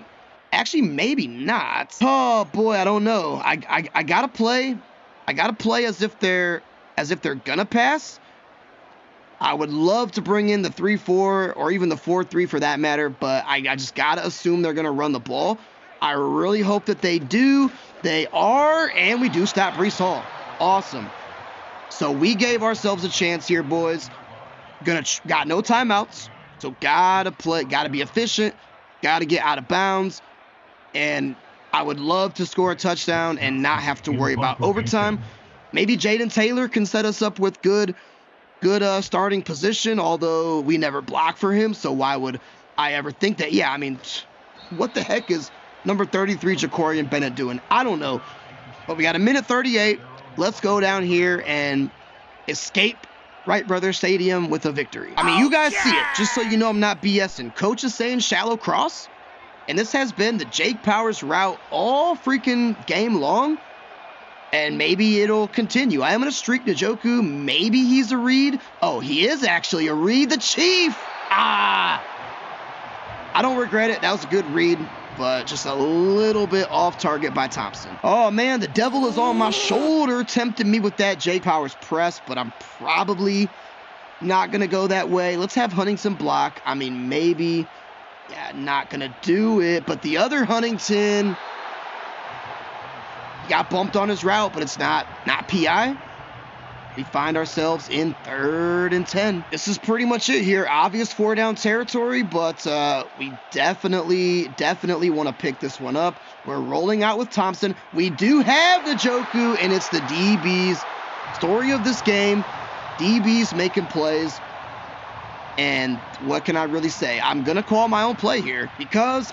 actually maybe not. Oh boy, I don't know. I gotta play. I gotta play as if they're gonna pass. I would love to bring in the 3-4 or even the 4-3 for that matter, but I just gotta assume they're gonna run the ball. I really hope that they do. They are, and we do stop Breece Hall. Awesome. So we gave ourselves a chance here, boys. Got no timeouts, so gotta play, gotta be efficient, gotta get out of bounds, and I would love to score a touchdown and not have to worry about overtime. Maybe Jaden Taylor can set us up with good starting position, although we never block for him, so why would I ever think that? Yeah, I mean, what the heck is number 33 Jacorian Bennett doing? I don't know, but we got 1:38. Let's go down here and escape Wright Brothers Stadium with a victory. I mean, you guys see it, just so you know I'm not BSing. Coach is saying shallow cross, and this has been the Jake Powers route all freaking game long, and maybe it'll continue. I am going to streak Njoku. Maybe he's a read. Oh, he is actually a read. The Chief! I don't regret it. That was a good read, but just a little bit off target by Thompson. Oh man, the devil is on my shoulder, tempting me with that Jake Powers press, but I'm probably not going to go that way. Let's have Huntington block. I mean, maybe, yeah, not going to do it, but the other Huntington got bumped on his route, but it's not PI. We find ourselves in 3rd and 10. This is pretty much it here. Obvious 4-down territory, but we definitely want to pick this one up. We're rolling out with Thompson. We do have the Njoku, and it's the DBs. Story of this game, DBs making plays. And what can I really say? I'm going to call my own play here because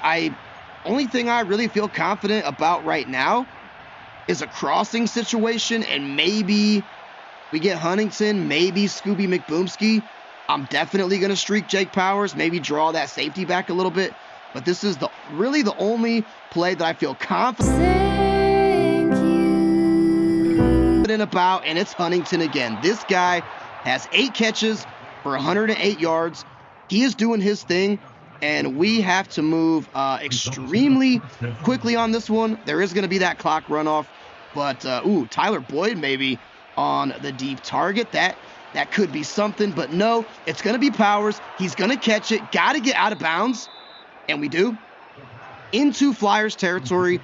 only thing I really feel confident about right now is a crossing situation, and maybe we get Huntington, maybe Scooby McBoomski. I'm definitely going to streak Jake Powers, maybe draw that safety back a little bit. But this is really the only play that I feel confident about, and it's Huntington again. This guy has 8 catches for 108 yards. He is doing his thing, and we have to move extremely quickly on this one. There is going to be that clock runoff, but Tyler Boyd maybe on the deep target. That could be something, but no, it's going to be Powers. He's going to catch it. Got to get out of bounds, and we do. Into Flyers territory.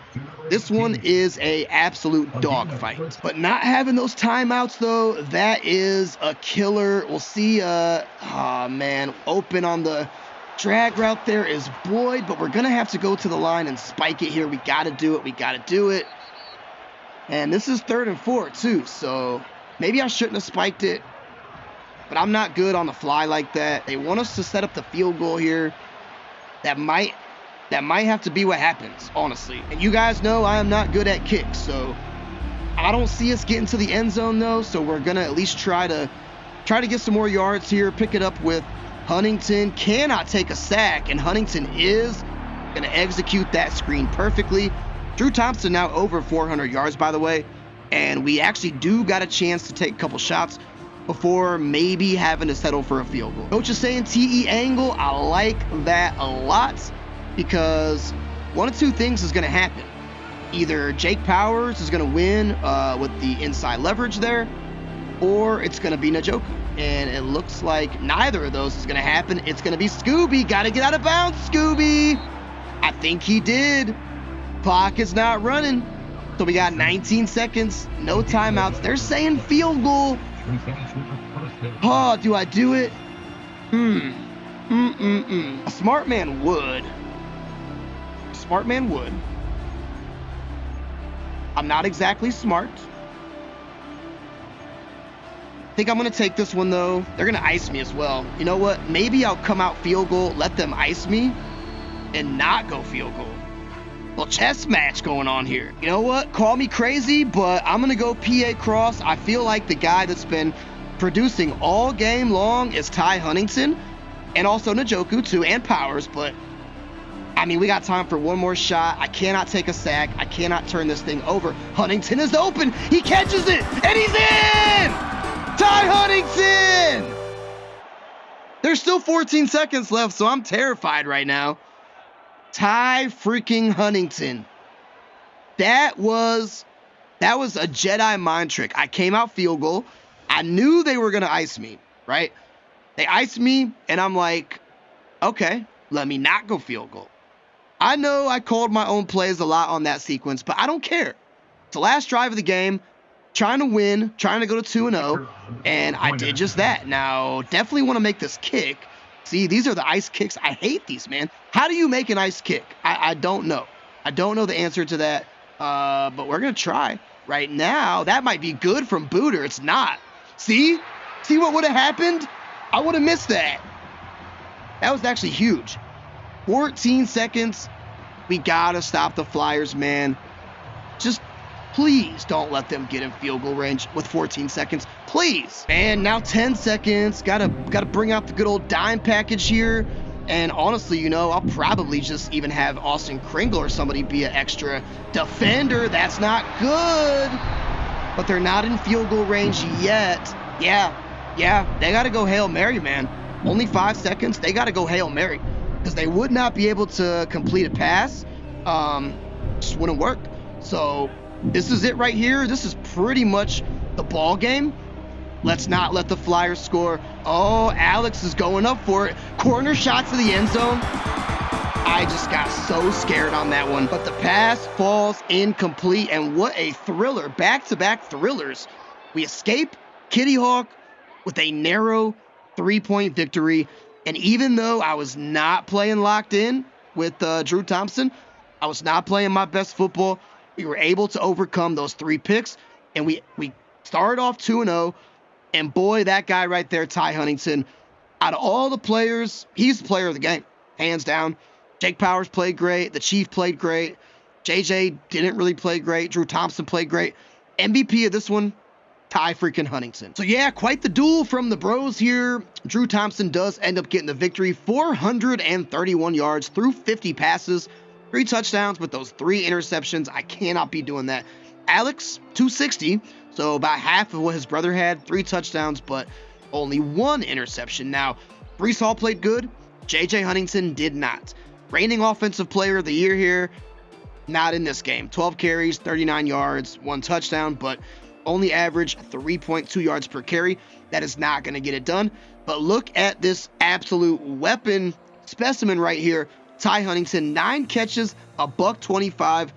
This one is a absolute dogfight. But not having those timeouts, though, that is a killer. We'll see, open on the drag route there is Boyd, but we're going to have to go to the line and spike it here. We got to do it. And this is 3rd and 4, too, so maybe I shouldn't have spiked it, but I'm not good on the fly like that. They want us to set up the field goal here. That might have to be what happens, honestly. And you guys know I am not good at kicks, so I don't see us getting to the end zone, though, so we're going to at least try to get some more yards here, pick it up with Huntington. Cannot take a sack, and Huntington is going to execute that screen perfectly. Drew Thompson now over 400 yards, by the way, and we actually do got a chance to take a couple shots before maybe having to settle for a field goal. Coach is saying TE angle. I like that a lot because one of two things is going to happen. Either Jake Powers is going to win with the inside leverage there, or it's going to be Njoku. And it looks like neither of those is going to happen. It's going to be Scooby. Got to get out of bounds, Scooby. I think he did. Clock is not running. So we got 19 seconds, no timeouts. They're saying field goal. Oh, do I do it? A smart man would. I'm not exactly smart. I think I'm going to take this one, though. They're going to ice me as well. You know what? Maybe I'll come out field goal, let them ice me, and not go field goal. Well, chess match going on here. You know what? Call me crazy, but I'm going to go PA cross. I feel like the guy that's been producing all game long is Ty Huntington, and also Njoku, too, and Powers, but I mean, we got time for one more shot. I cannot take a sack. I cannot turn this thing over. Huntington is open. He catches it, and he's in! Ty Huntington! There's still 14 seconds left, so I'm terrified right now. Ty freaking Huntington. That was a Jedi mind trick. I came out field goal. I knew they were going to ice me, right? They iced me, and I'm like, okay, let me not go field goal. I know I called my own plays a lot on that sequence, but I don't care. It's the last drive of the game, trying to win, trying to go to 2-0, and I did just that. Now, definitely want to make this kick. See, these are the ice kicks. I hate these, man. How do you make an ice kick? I don't know. I don't know the answer to that, but we're going to try. Right now, that might be good from Booter. It's not. See? See what would have happened? I would have missed that. That was actually huge. 14 seconds. We got to stop the Flyers, man. Just please don't let them get in field goal range with 14 seconds. Please. And now 10 seconds. Gotta bring out the good old dime package here. And honestly, you know, I'll probably just even have Austin Kringle or somebody be an extra defender. That's not good. But they're not in field goal range yet. Yeah. They got to go Hail Mary, man. Only 5 seconds. They got to go Hail Mary. Because they would not be able to complete a pass. Just wouldn't work. So this is it right here. This is pretty much the ball game. Let's not let the Flyers score. Oh, Alex is going up for it. Corner shot to the end zone. I just got so scared on that one. But the pass falls incomplete. And what a thriller. Back-to-back thrillers. We escape Kitty Hawk with a narrow 3-point victory. And even though I was not playing locked in with Drew Thompson, I was not playing my best football, we were able to overcome those 3 picks. And we started off 2-0. And boy, that guy right there, Ty Huntington, Out of all the players, he's the player of the game, hands down. Jake Powers played great. The Chief played great. JJ didn't really play great. Drew Thompson played great. MVP of this one, Ty freaking Huntington. So yeah, quite the duel from the bros here. Drew Thompson does end up getting the victory. 431 yards through 50 passes, 3 touchdowns with those 3 interceptions. I cannot be doing that. Alex, 260, so about half of what his brother had, 3 touchdowns, but only 1 interception. Now, Breece Hall played good. JJ Huntington did not. Reigning offensive player of the year here, not in this game. 12 carries, 39 yards, 1 touchdown, but only average 3.2 yards per carry. That is not going to get it done. But look at this absolute weapon specimen right here. Ty Huntington, 9 catches, a $125,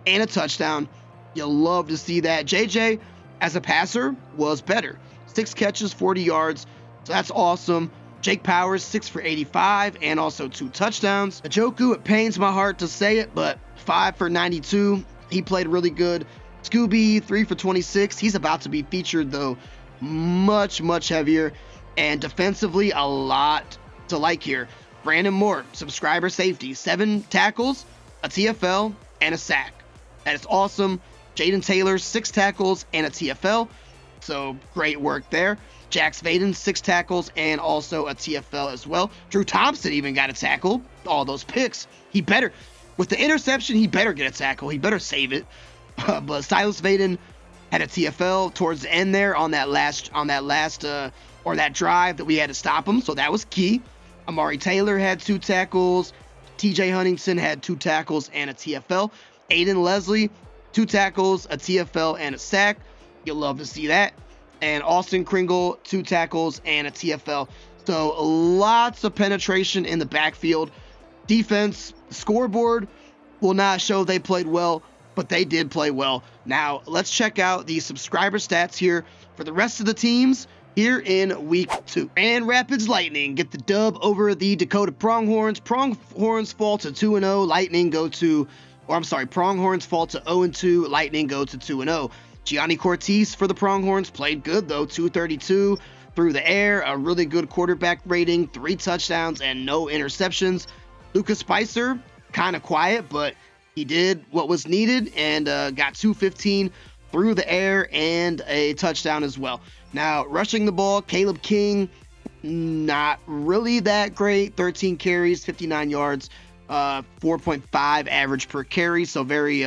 and a touchdown. You'll love to see that. JJ, as a passer, was better. 6 catches, 40 yards. So that's awesome. Jake Powers, 6 for 85, and also 2 touchdowns. Njoku, it pains my heart to say it, but 5 for 92. He played really good. Scooby, 3 for 26. He's about to be featured, though, much, much heavier. And defensively, a lot to like here. Brandon Moore, subscriber safety, 7 tackles, a TFL, and a sack. That is awesome. Jaden Taylor, 6 tackles and a TFL. So great work there. Jax Vaden, 6 tackles and also a TFL as well. Drew Thompson even got a tackle. All those picks. He better, with the interception, he better get a tackle. He better save it. But Silas Vaden had a TFL towards the end there on that drive that we had to stop him. So that was key. Amari Taylor had 2 tackles. TJ Huntington had 2 tackles and a TFL. Aiden Leslie, 2 tackles, a TFL, and a sack. You'll love to see that. And Austin Kringle, 2 tackles and a TFL. So lots of penetration in the backfield. Defense, scoreboard will not show they played well, but they did play well. Now, let's check out the subscriber stats here for the rest of the teams here in week 2. And Rapids Lightning get the dub over the Dakota Pronghorns. Pronghorns fall to 2-0. Pronghorns fall to 0-2. Lightning go to 2-0. Gianni Cortez for the Pronghorns played good, though. 232 through the air, a really good quarterback rating, 3 touchdowns and no interceptions. Lucas Spicer, kind of quiet, but he did what was needed and got 215 through the air and a touchdown as well. Now, rushing the ball, Caleb King, not really that great. 13 carries, 59 yards, 4.5 average per carry, so very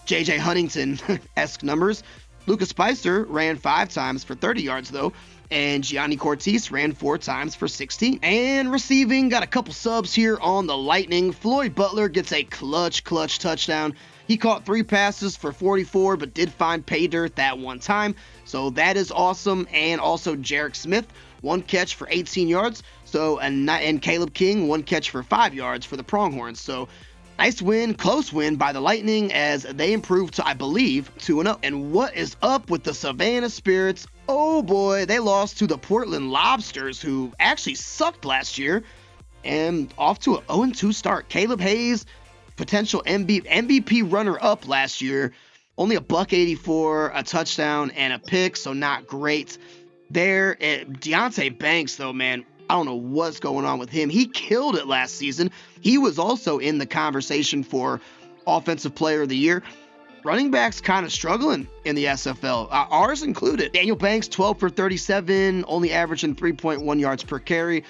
JJ Huntington-esque numbers. Lucas Spicer ran 5 times for 30 yards, though, and Gianni Cortez ran 4 times for 16. And receiving, got a couple subs here on the Lightning. Floyd Butler gets a clutch touchdown. He caught 3 passes for 44, but did find pay dirt that one time, so that is awesome. And also Jarek Smith, 1 catch for 18 yards. So and Caleb King, 1 catch for 5 yards for the Pronghorns. So nice win, close win by the Lightning as they improved to, I believe, 2-0. And what is up with the Savannah Spirits? Oh boy, they lost to the Portland Lobsters, who actually sucked last year, and off to an 0-2 start. Caleb Hayes, potential MVP runner-up last year, only a $184, a touchdown, and a pick, so not great there. Deontay Banks, though, man, I don't know what's going on with him. He killed it last season. He was also in the conversation for Offensive Player of the Year. Running backs kind of struggling in the SFL, ours included. Daniel Banks, 12 for 37, only averaging 3.1 yards per carry.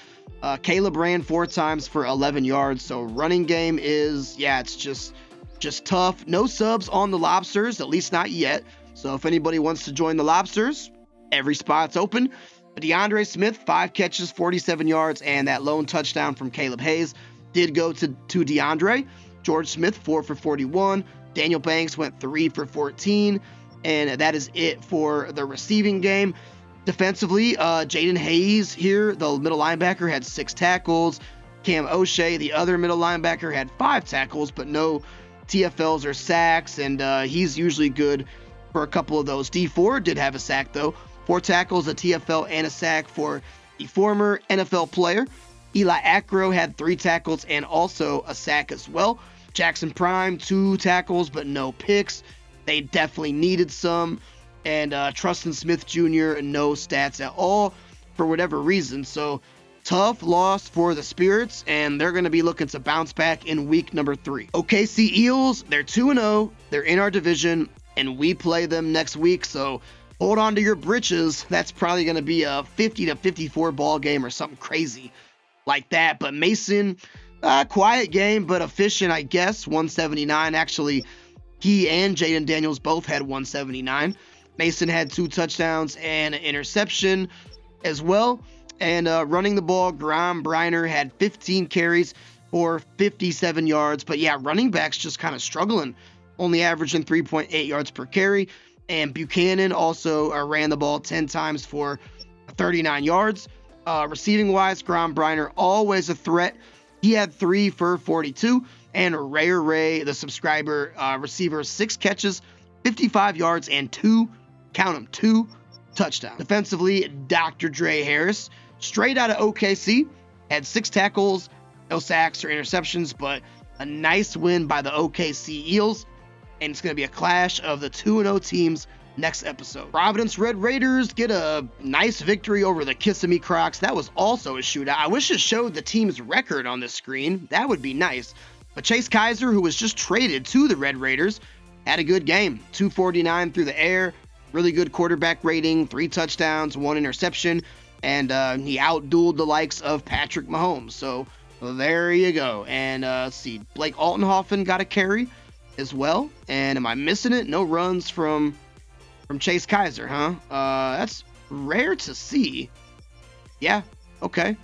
Caleb ran 4 times for 11 yards. So running game is, it's just tough. No subs on the Lobsters, at least not yet. So if anybody wants to join the Lobsters, every spot's open. DeAndre Smith, 5 catches, 47 yards, and that lone touchdown from Caleb Hayes did go to DeAndre. George Smith, 4 for 41. Daniel Banks went 3 for 14, and that is it for the receiving game. Defensively, Jaden Hayes here, the middle linebacker, had 6 tackles. Cam O'Shea, the other middle linebacker, had 5 tackles, but no TFLs or sacks, and he's usually good for a couple of those. D4 did have a sack, though. 4 tackles, a TFL, and a sack for the former NFL player. Eli Acro had 3 tackles and also a sack as well. Jackson Prime, 2 tackles, but no picks. They definitely needed some. And Trustin Smith Jr., no stats at all for whatever reason. So Tough loss for the Spirits, and they're going to be looking to bounce back in week number 3. OKC Eels, they're 2-0. They're in our division, and we play them next week, so hold on to your britches. That's probably going to be a 50-54 ball game or something crazy like that. But Mason, quiet game, but efficient, I guess. 179. Actually, he and Jaden Daniels both had 179. Mason had 2 touchdowns and an interception as well. And running the ball, Graham Briner had 15 carries for 57 yards. But yeah, running backs just kind of struggling, only averaging 3.8 yards per carry. And Buchanan also ran the ball 10 times for 39 yards. Receiving wise, Graham Briner always a threat. He had 3 for 42. And Ray, the subscriber receiver, 6 catches, 55 yards, and 2 touchdowns. Defensively, Dr. Dre Harris, straight out of OKC, had 6 tackles, no sacks or interceptions, but a nice win by the OKC Eels. And it's going to be a clash of the 2-0 teams next episode. Providence Red Raiders get a nice victory over the Kissimmee Crocs. That was also a shootout. I wish it showed the team's record on the screen. That would be nice. But Chase Kaiser, who was just traded to the Red Raiders, had a good game. 249 through the air, really good quarterback rating, 3 touchdowns, 1 interception, and he outdueled the likes of Patrick Mahomes. So there you go. And let's see, Blake Altenhofen got a carry as well. And am I missing it? No runs from Chase Kaiser, huh? That's rare to see. Yeah, okay.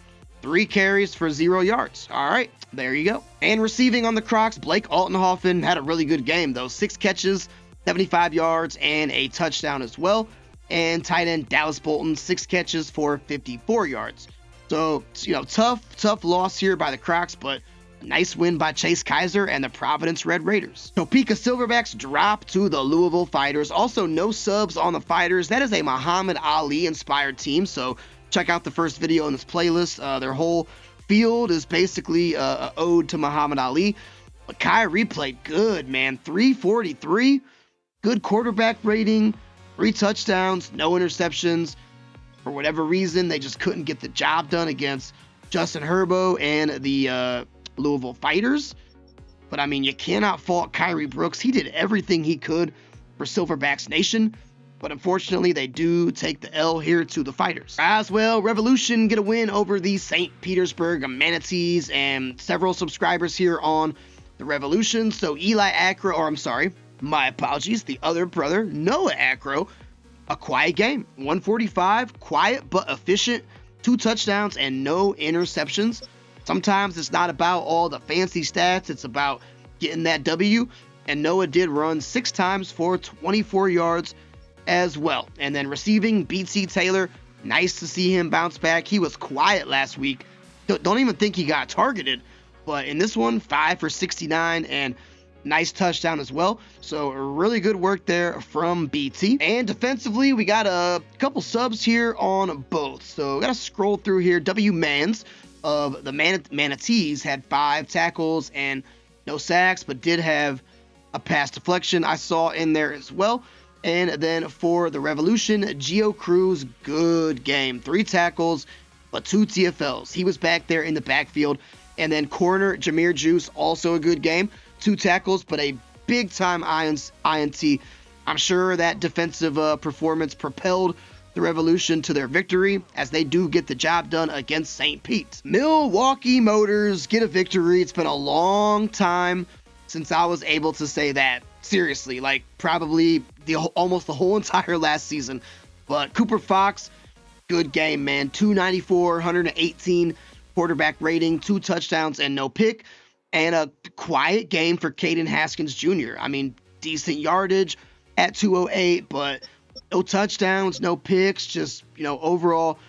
3 carries for 0 yards. All right, there you go. And receiving on the Crocs, Blake Altenhofen had a really good game, though. 6 catches, 75 yards, and a touchdown as well. And tight end Dallas Bolton, 6 catches for 54 yards. So, tough loss here by the Crocs, but a nice win by Chase Kaiser and the Providence Red Raiders. Topeka Silverbacks drop to the Louisville Fighters. Also, no subs on the Fighters. That is a Muhammad Ali-inspired team, so check out the first video in this playlist. Their whole field is basically an ode to Muhammad Ali. But Kyrie played good, man. 343, good quarterback rating, 3 touchdowns, no interceptions. For whatever reason, they just couldn't get the job done against Justin Herbo and the Louisville Fighters. But I mean, you cannot fault Kyrie Brooks. He did everything he could for Silverbacks Nation. But unfortunately, they do take the L here to the Fighters. As well, Revolution get a win over the St. Petersburg Manatees, and several subscribers here on the Revolution. So Eli Acro, or I'm sorry, my apologies, the other brother, Noah Acro, a quiet game. 145, quiet but efficient, 2 touchdowns and no interceptions. Sometimes it's not about all the fancy stats, it's about getting that W. And Noah did run 6 times for 24 yards as well. And then receiving, BT Taylor, nice to see him bounce back. He was quiet last week. Don't even think he got targeted. But in this one, 5 for 69 and nice touchdown as well. So really good work there from BT. And defensively, we got a couple subs here on both. So we got to scroll through here. W. Mans of the Manatees had 5 tackles and no sacks, but did have a pass deflection I saw in there as well. And then for the Revolution, Gio Cruz, good game. 3 tackles, but 2 TFLs. He was back there in the backfield. And then corner Jameer Juice, also a good game. 2 tackles, but a big-time INT. I'm sure that defensive performance propelled the Revolution to their victory, as they do get the job done against St. Pete. Milwaukee Motors get a victory. It's been a long time since I was able to say that. Seriously, like probably almost the whole entire last season. But Cooper Fox, good game, man. 294, 118 quarterback rating, 2 touchdowns and no pick. And a quiet game for Caden Haskins Jr. I mean, decent yardage at 208, but no touchdowns, no picks, just, overall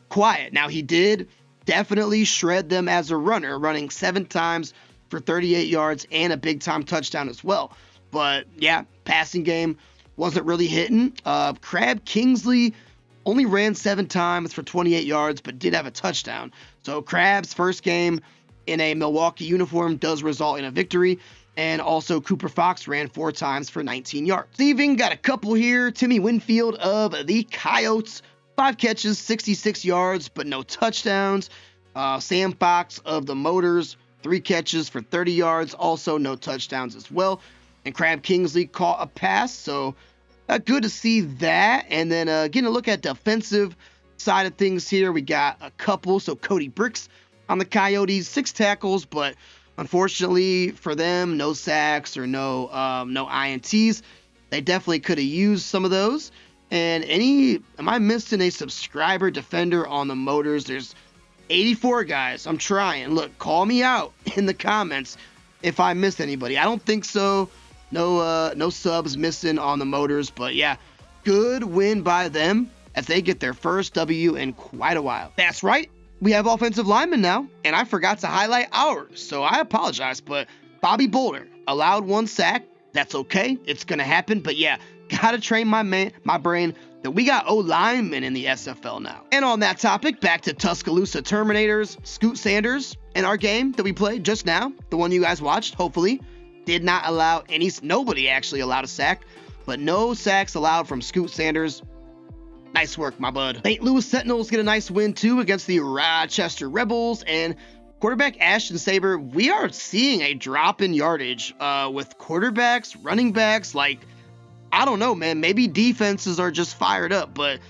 quiet. Now, he did definitely shred them as a runner, running 7 times for 38 yards and a big-time touchdown as well. But, yeah, passing game wasn't really hitting. Crab Kingsley only ran 7 times for 28 yards, but did have a touchdown. So, Crab's first game in a Milwaukee uniform does result in a victory. And also Cooper Fox ran 4 times for 19 yards. Steven got a couple here. Timmy Winfield of the Coyotes, 5 catches, 66 yards, but no touchdowns. Sam Fox of the Motors, 3 catches for 30 yards, also no touchdowns as well. And Crab Kingsley caught a pass, so good to see that. And then getting a look at the offensive side of things here, we got a couple. So Cody Bricks on the Coyotes, 6 tackles, but unfortunately for them, no sacks or no INTs. They definitely could have used some of those. And am I missing a subscriber defender on the Motors? There's 84 guys. I'm trying. Look, call me out in the comments if I missed anybody. I don't think so. No subs missing on the Motors, but yeah, good win by them as they get their first W in quite a while. That's right. We have offensive linemen now, and I forgot to highlight ours, so I apologize, but Bobby Boulder allowed 1 sack. That's okay. It's going to happen, but yeah, gotta train my brain that we got O-linemen in the SFL now. And on that topic, back to Tuscaloosa Terminators, Scoot Sanders in our game that we played just now, the one you guys watched, hopefully, did not allow nobody actually allowed a sack, but no sacks allowed from Scoot Sanders. Nice work, my bud. St. Louis Sentinels get a nice win, too, against the Rochester Rebels. And quarterback Ashton Saber, we are seeing a drop in yardage with quarterbacks, running backs. Like, I don't know, man. Maybe defenses are just fired up. But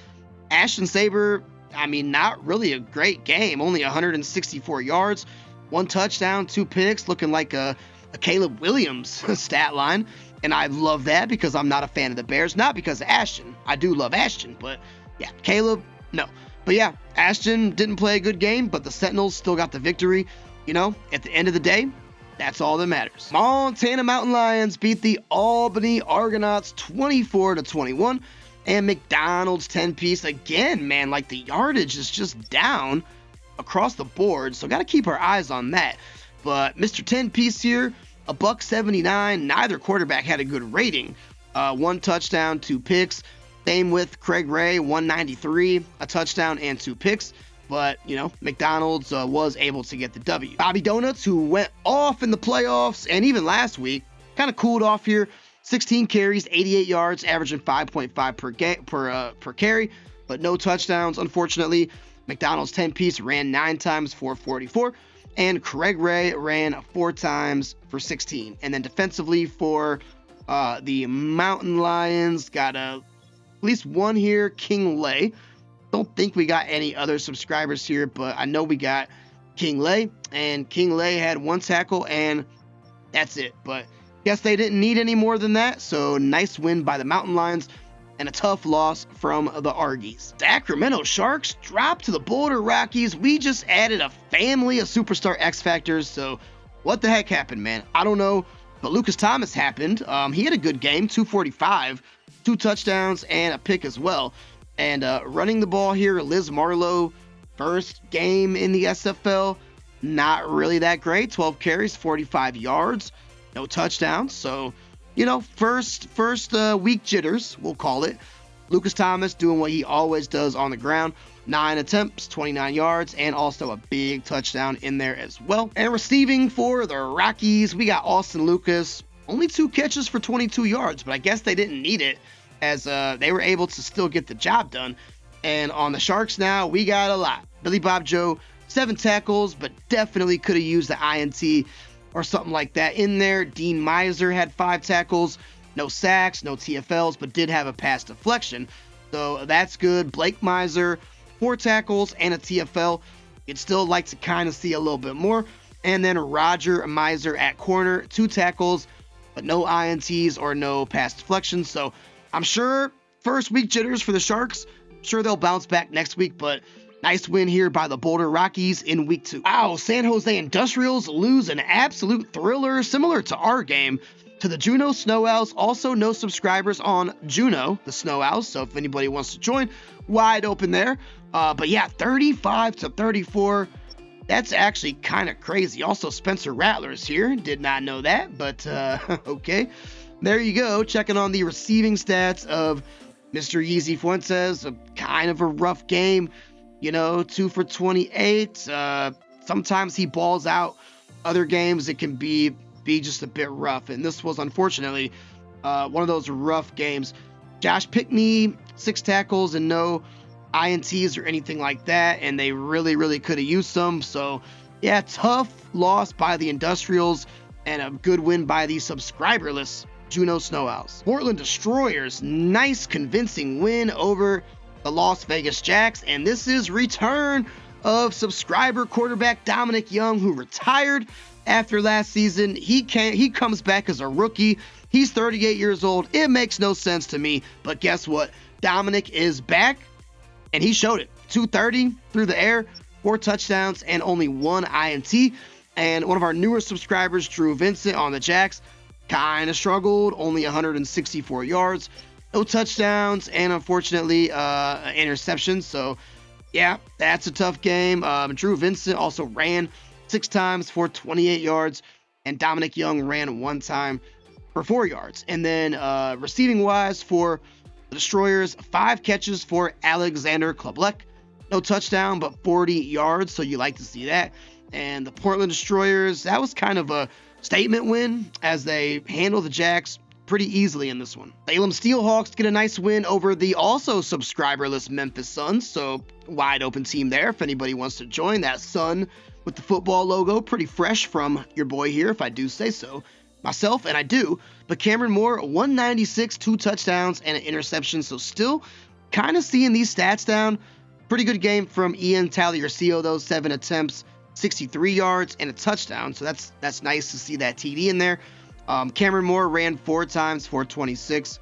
Ashton Saber, I mean, not really a great game. Only 164 yards, 1 touchdown, 2 picks, looking like a Caleb Williams stat line. And I love that because I'm not a fan of the Bears. Not because of Ashton. I do love Ashton, but yeah, Caleb, no. But yeah, Ashton didn't play a good game, but the Sentinels still got the victory. You know, at the end of the day, that's all that matters. Montana Mountain Lions beat the Albany Argonauts 24-21. And McDonald's 10-piece, again, man, like the yardage is just down across the board. So got to keep our eyes on that. But Mr. 10-piece here, $179. Neither quarterback had a good rating. 1 touchdown, 2 picks. Same with Craig Ray, 193, a touchdown and 2 picks. But, you know, McDonald's was able to get the W. Bobby Donuts, who went off in the playoffs and even last week, kind of cooled off here. 16 carries, 88 yards, averaging 5.5 per carry, but no touchdowns, unfortunately. McDonald's 10-piece ran 9 times for 44. And Craig Ray ran 4 times for 16. And then defensively for the Mountain Lions, got at least 1 here, King Lay. Don't think we got any other subscribers here, but I know we got King Lay. And King Lay had 1 tackle, and that's it. But guess they didn't need any more than that. So nice win by the Mountain Lions. And a tough loss from the Argies. Sacramento Sharks dropped to the Boulder Rockies. We just added a family of superstar X Factors, so what the heck happened, man? I don't know, but Lucas Thomas happened. He had a good game, 245, 2 touchdowns, and a pick as well. And running the ball here, Liz Marlowe, first game in the SFL, not really that great. 12 carries, 45 yards, no touchdowns, so you know, first week jitters, we'll call it. Lucas Thomas doing what he always does on the ground. 9 attempts, 29 yards, and also a big touchdown in there as well. And receiving for the Rockies, we got Austin Lucas. Only 2 catches for 22 yards, but I guess they didn't need it as they were able to still get the job done. And on the Sharks now, we got a lot. Billy Bob Joe, 7 tackles, but definitely could have used the INT or something like that in there. Dean Miser had 5 tackles, no sacks, no TFLs, but did have a pass deflection. So that's good. Blake Miser, 4 tackles and a TFL. You'd still like to kind of see a little bit more. And then Roger Miser at corner, 2 tackles, but no INTs or no pass deflections. So I'm sure first week jitters for the Sharks. Sure they'll bounce back next week, but nice win here by the Boulder Rockies in week 2. Wow, San Jose Industrials lose an absolute thriller similar to our game to the Juneau Snow Owls. Also no subscribers on Juneau, the Snow Owls, so if anybody wants to join, wide open there. But yeah, 35-34. That's actually kind of crazy. Also, Spencer Rattler's here. Did not know that, but okay. There you go. Checking on the receiving stats of Mr. Yeezy Fuentes. Kind of a rough game. You know, 2 for 28. Sometimes he balls out. Other games, it can be just a bit rough. And this was, unfortunately, one of those rough games. Josh Pickney, 6 tackles and no INTs or anything like that, and they really could have used some. So yeah, tough loss by the Industrials and a good win by the subscriberless Juneau Snow Owls. Portland Destroyers, nice convincing win over the Las Vegas Jacks, and this is return of subscriber quarterback Dominic Young, who retired after last season. He comes back as a rookie. He's 38 years old. It makes no sense to me, but guess what? Dominic is back, and he showed it. 230 through the air, 4 touchdowns, and only 1 INT. And one of our newer subscribers, Drew Vincent on the Jacks, kind of struggled, only 164 yards, no touchdowns, and unfortunately, interceptions. So, yeah, that's a tough game. Drew Vincent also ran 6 times for 28 yards, and Dominic Young ran 1 time for 4 yards. And then receiving-wise for the Destroyers, 5 catches for Alexander Kleblek. No touchdown, but 40 yards, so you like to see that. And the Portland Destroyers, that was kind of a statement win as they handle the Jacks pretty easily in this one. Salem Steelhawks get a nice win over the also subscriberless Memphis Suns, so wide open team there if anybody wants to join. That sun with the football logo, pretty fresh from your boy here, if I do say so myself, and I do. But Cameron Moore, 196, 2 touchdowns, and an interception, so still kind of seeing these stats down. Pretty good game from Ian Taliercio, though, 7 attempts, 63 yards, and a touchdown, so that's nice to see that TD in there. Cameron Moore ran 4 times for 26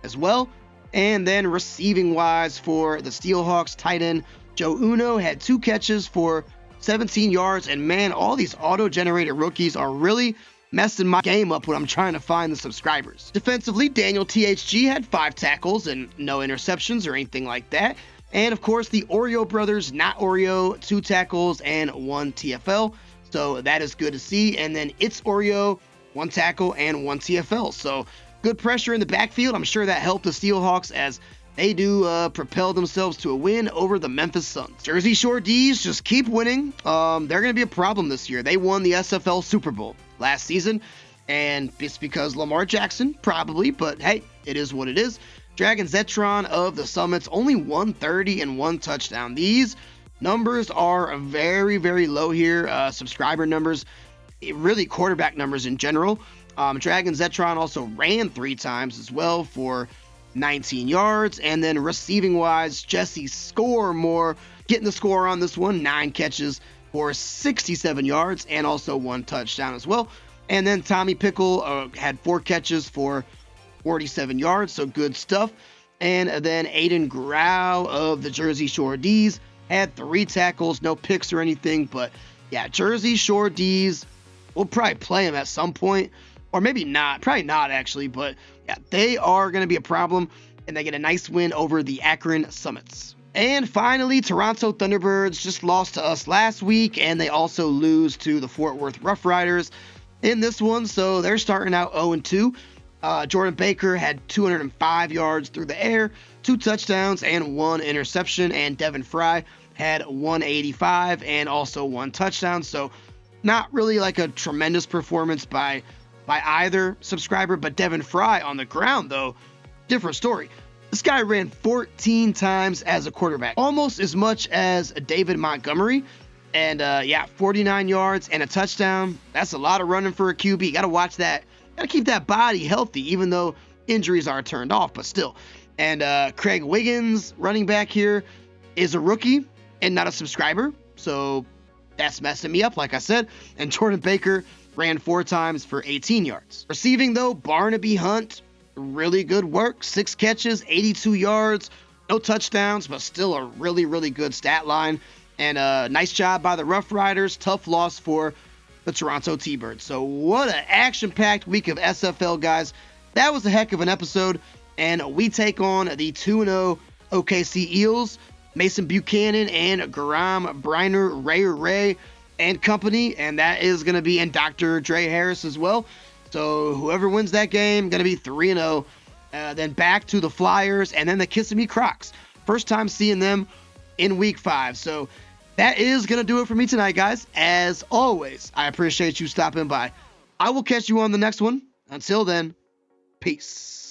as well. And then receiving-wise for the Steelhawks, tight end Joe Uno had 2 catches for 17 yards. And man, all these auto-generated rookies are really messing my game up when I'm trying to find the subscribers. Defensively, Daniel THG had 5 tackles and no interceptions or anything like that. And of course, the Oreo brothers, not Oreo, 2 tackles and 1 TFL. So that is good to see. And then it's Oreo, 1 tackle and 1 TFL. So good pressure in the backfield. I'm sure that helped the Steelhawks as they do propel themselves to a win over the Memphis Suns. Jersey Shore D's just keep winning. They're going to be a problem this year. They won the SFL Super Bowl last season, and it's because Lamar Jackson, probably, but hey, it is what it is. Dragon Zetron of the Summits, only 130 and 1 touchdown. These numbers are very low here. Subscriber numbers, really quarterback numbers in general. Dragon Zetron also ran 3 times as well for 19 yards. And then receiving wise, Jesse Score getting the score on this one, 9 catches for 67 yards and also 1 touchdown as well. And then Tommy Pickle had 4 catches for 47 yards, so good stuff. And then Aiden Grau of the Jersey Shore D's had 3 tackles, no picks or anything, but yeah, Jersey Shore D's, we'll probably play them at some point, or maybe not, probably not actually, but yeah, they are going to be a problem, and they get a nice win over the Akron Summits. And finally, Toronto Thunderbirds just lost to us last week, and they also lose to the Fort Worth Rough Riders in this one, so they're starting out 0-2. Jordan Baker had 205 yards through the air, 2 touchdowns, and 1 interception, and Devin Fry had 185 and also 1 touchdown, so not really like a tremendous performance by either subscriber, but Devin Fry on the ground, though, different story. This guy ran 14 times as a quarterback, almost as much as David Montgomery, and 49 yards and a touchdown. That's a lot of running for a QB. Got to watch that. Got to keep that body healthy, even though injuries are turned off, but still. And Craig Wiggins, running back here, is a rookie and not a subscriber, so that's messing me up, like I said. And Jordan Baker ran 4 times for 18 yards. Receiving, though, Barnaby Hunt, really good work. 6 catches, 82 yards, no touchdowns, but still a really good stat line. And nice job by the Rough Riders. Tough loss for the Toronto T-Birds. So what an action-packed week of SFL, guys. That was a heck of an episode. And we take on the 2-0 OKC Eels, Mason Buchanan and Garam Briner, Ray and company. And that is going to be in Dr. Dre Harris as well. So whoever wins that game, going to be 3-0. Then back to the Flyers and then the Kissimmee Crocs. First time seeing them in week 5. So that is going to do it for me tonight, guys. As always, I appreciate you stopping by. I will catch you on the next one. Until then, peace.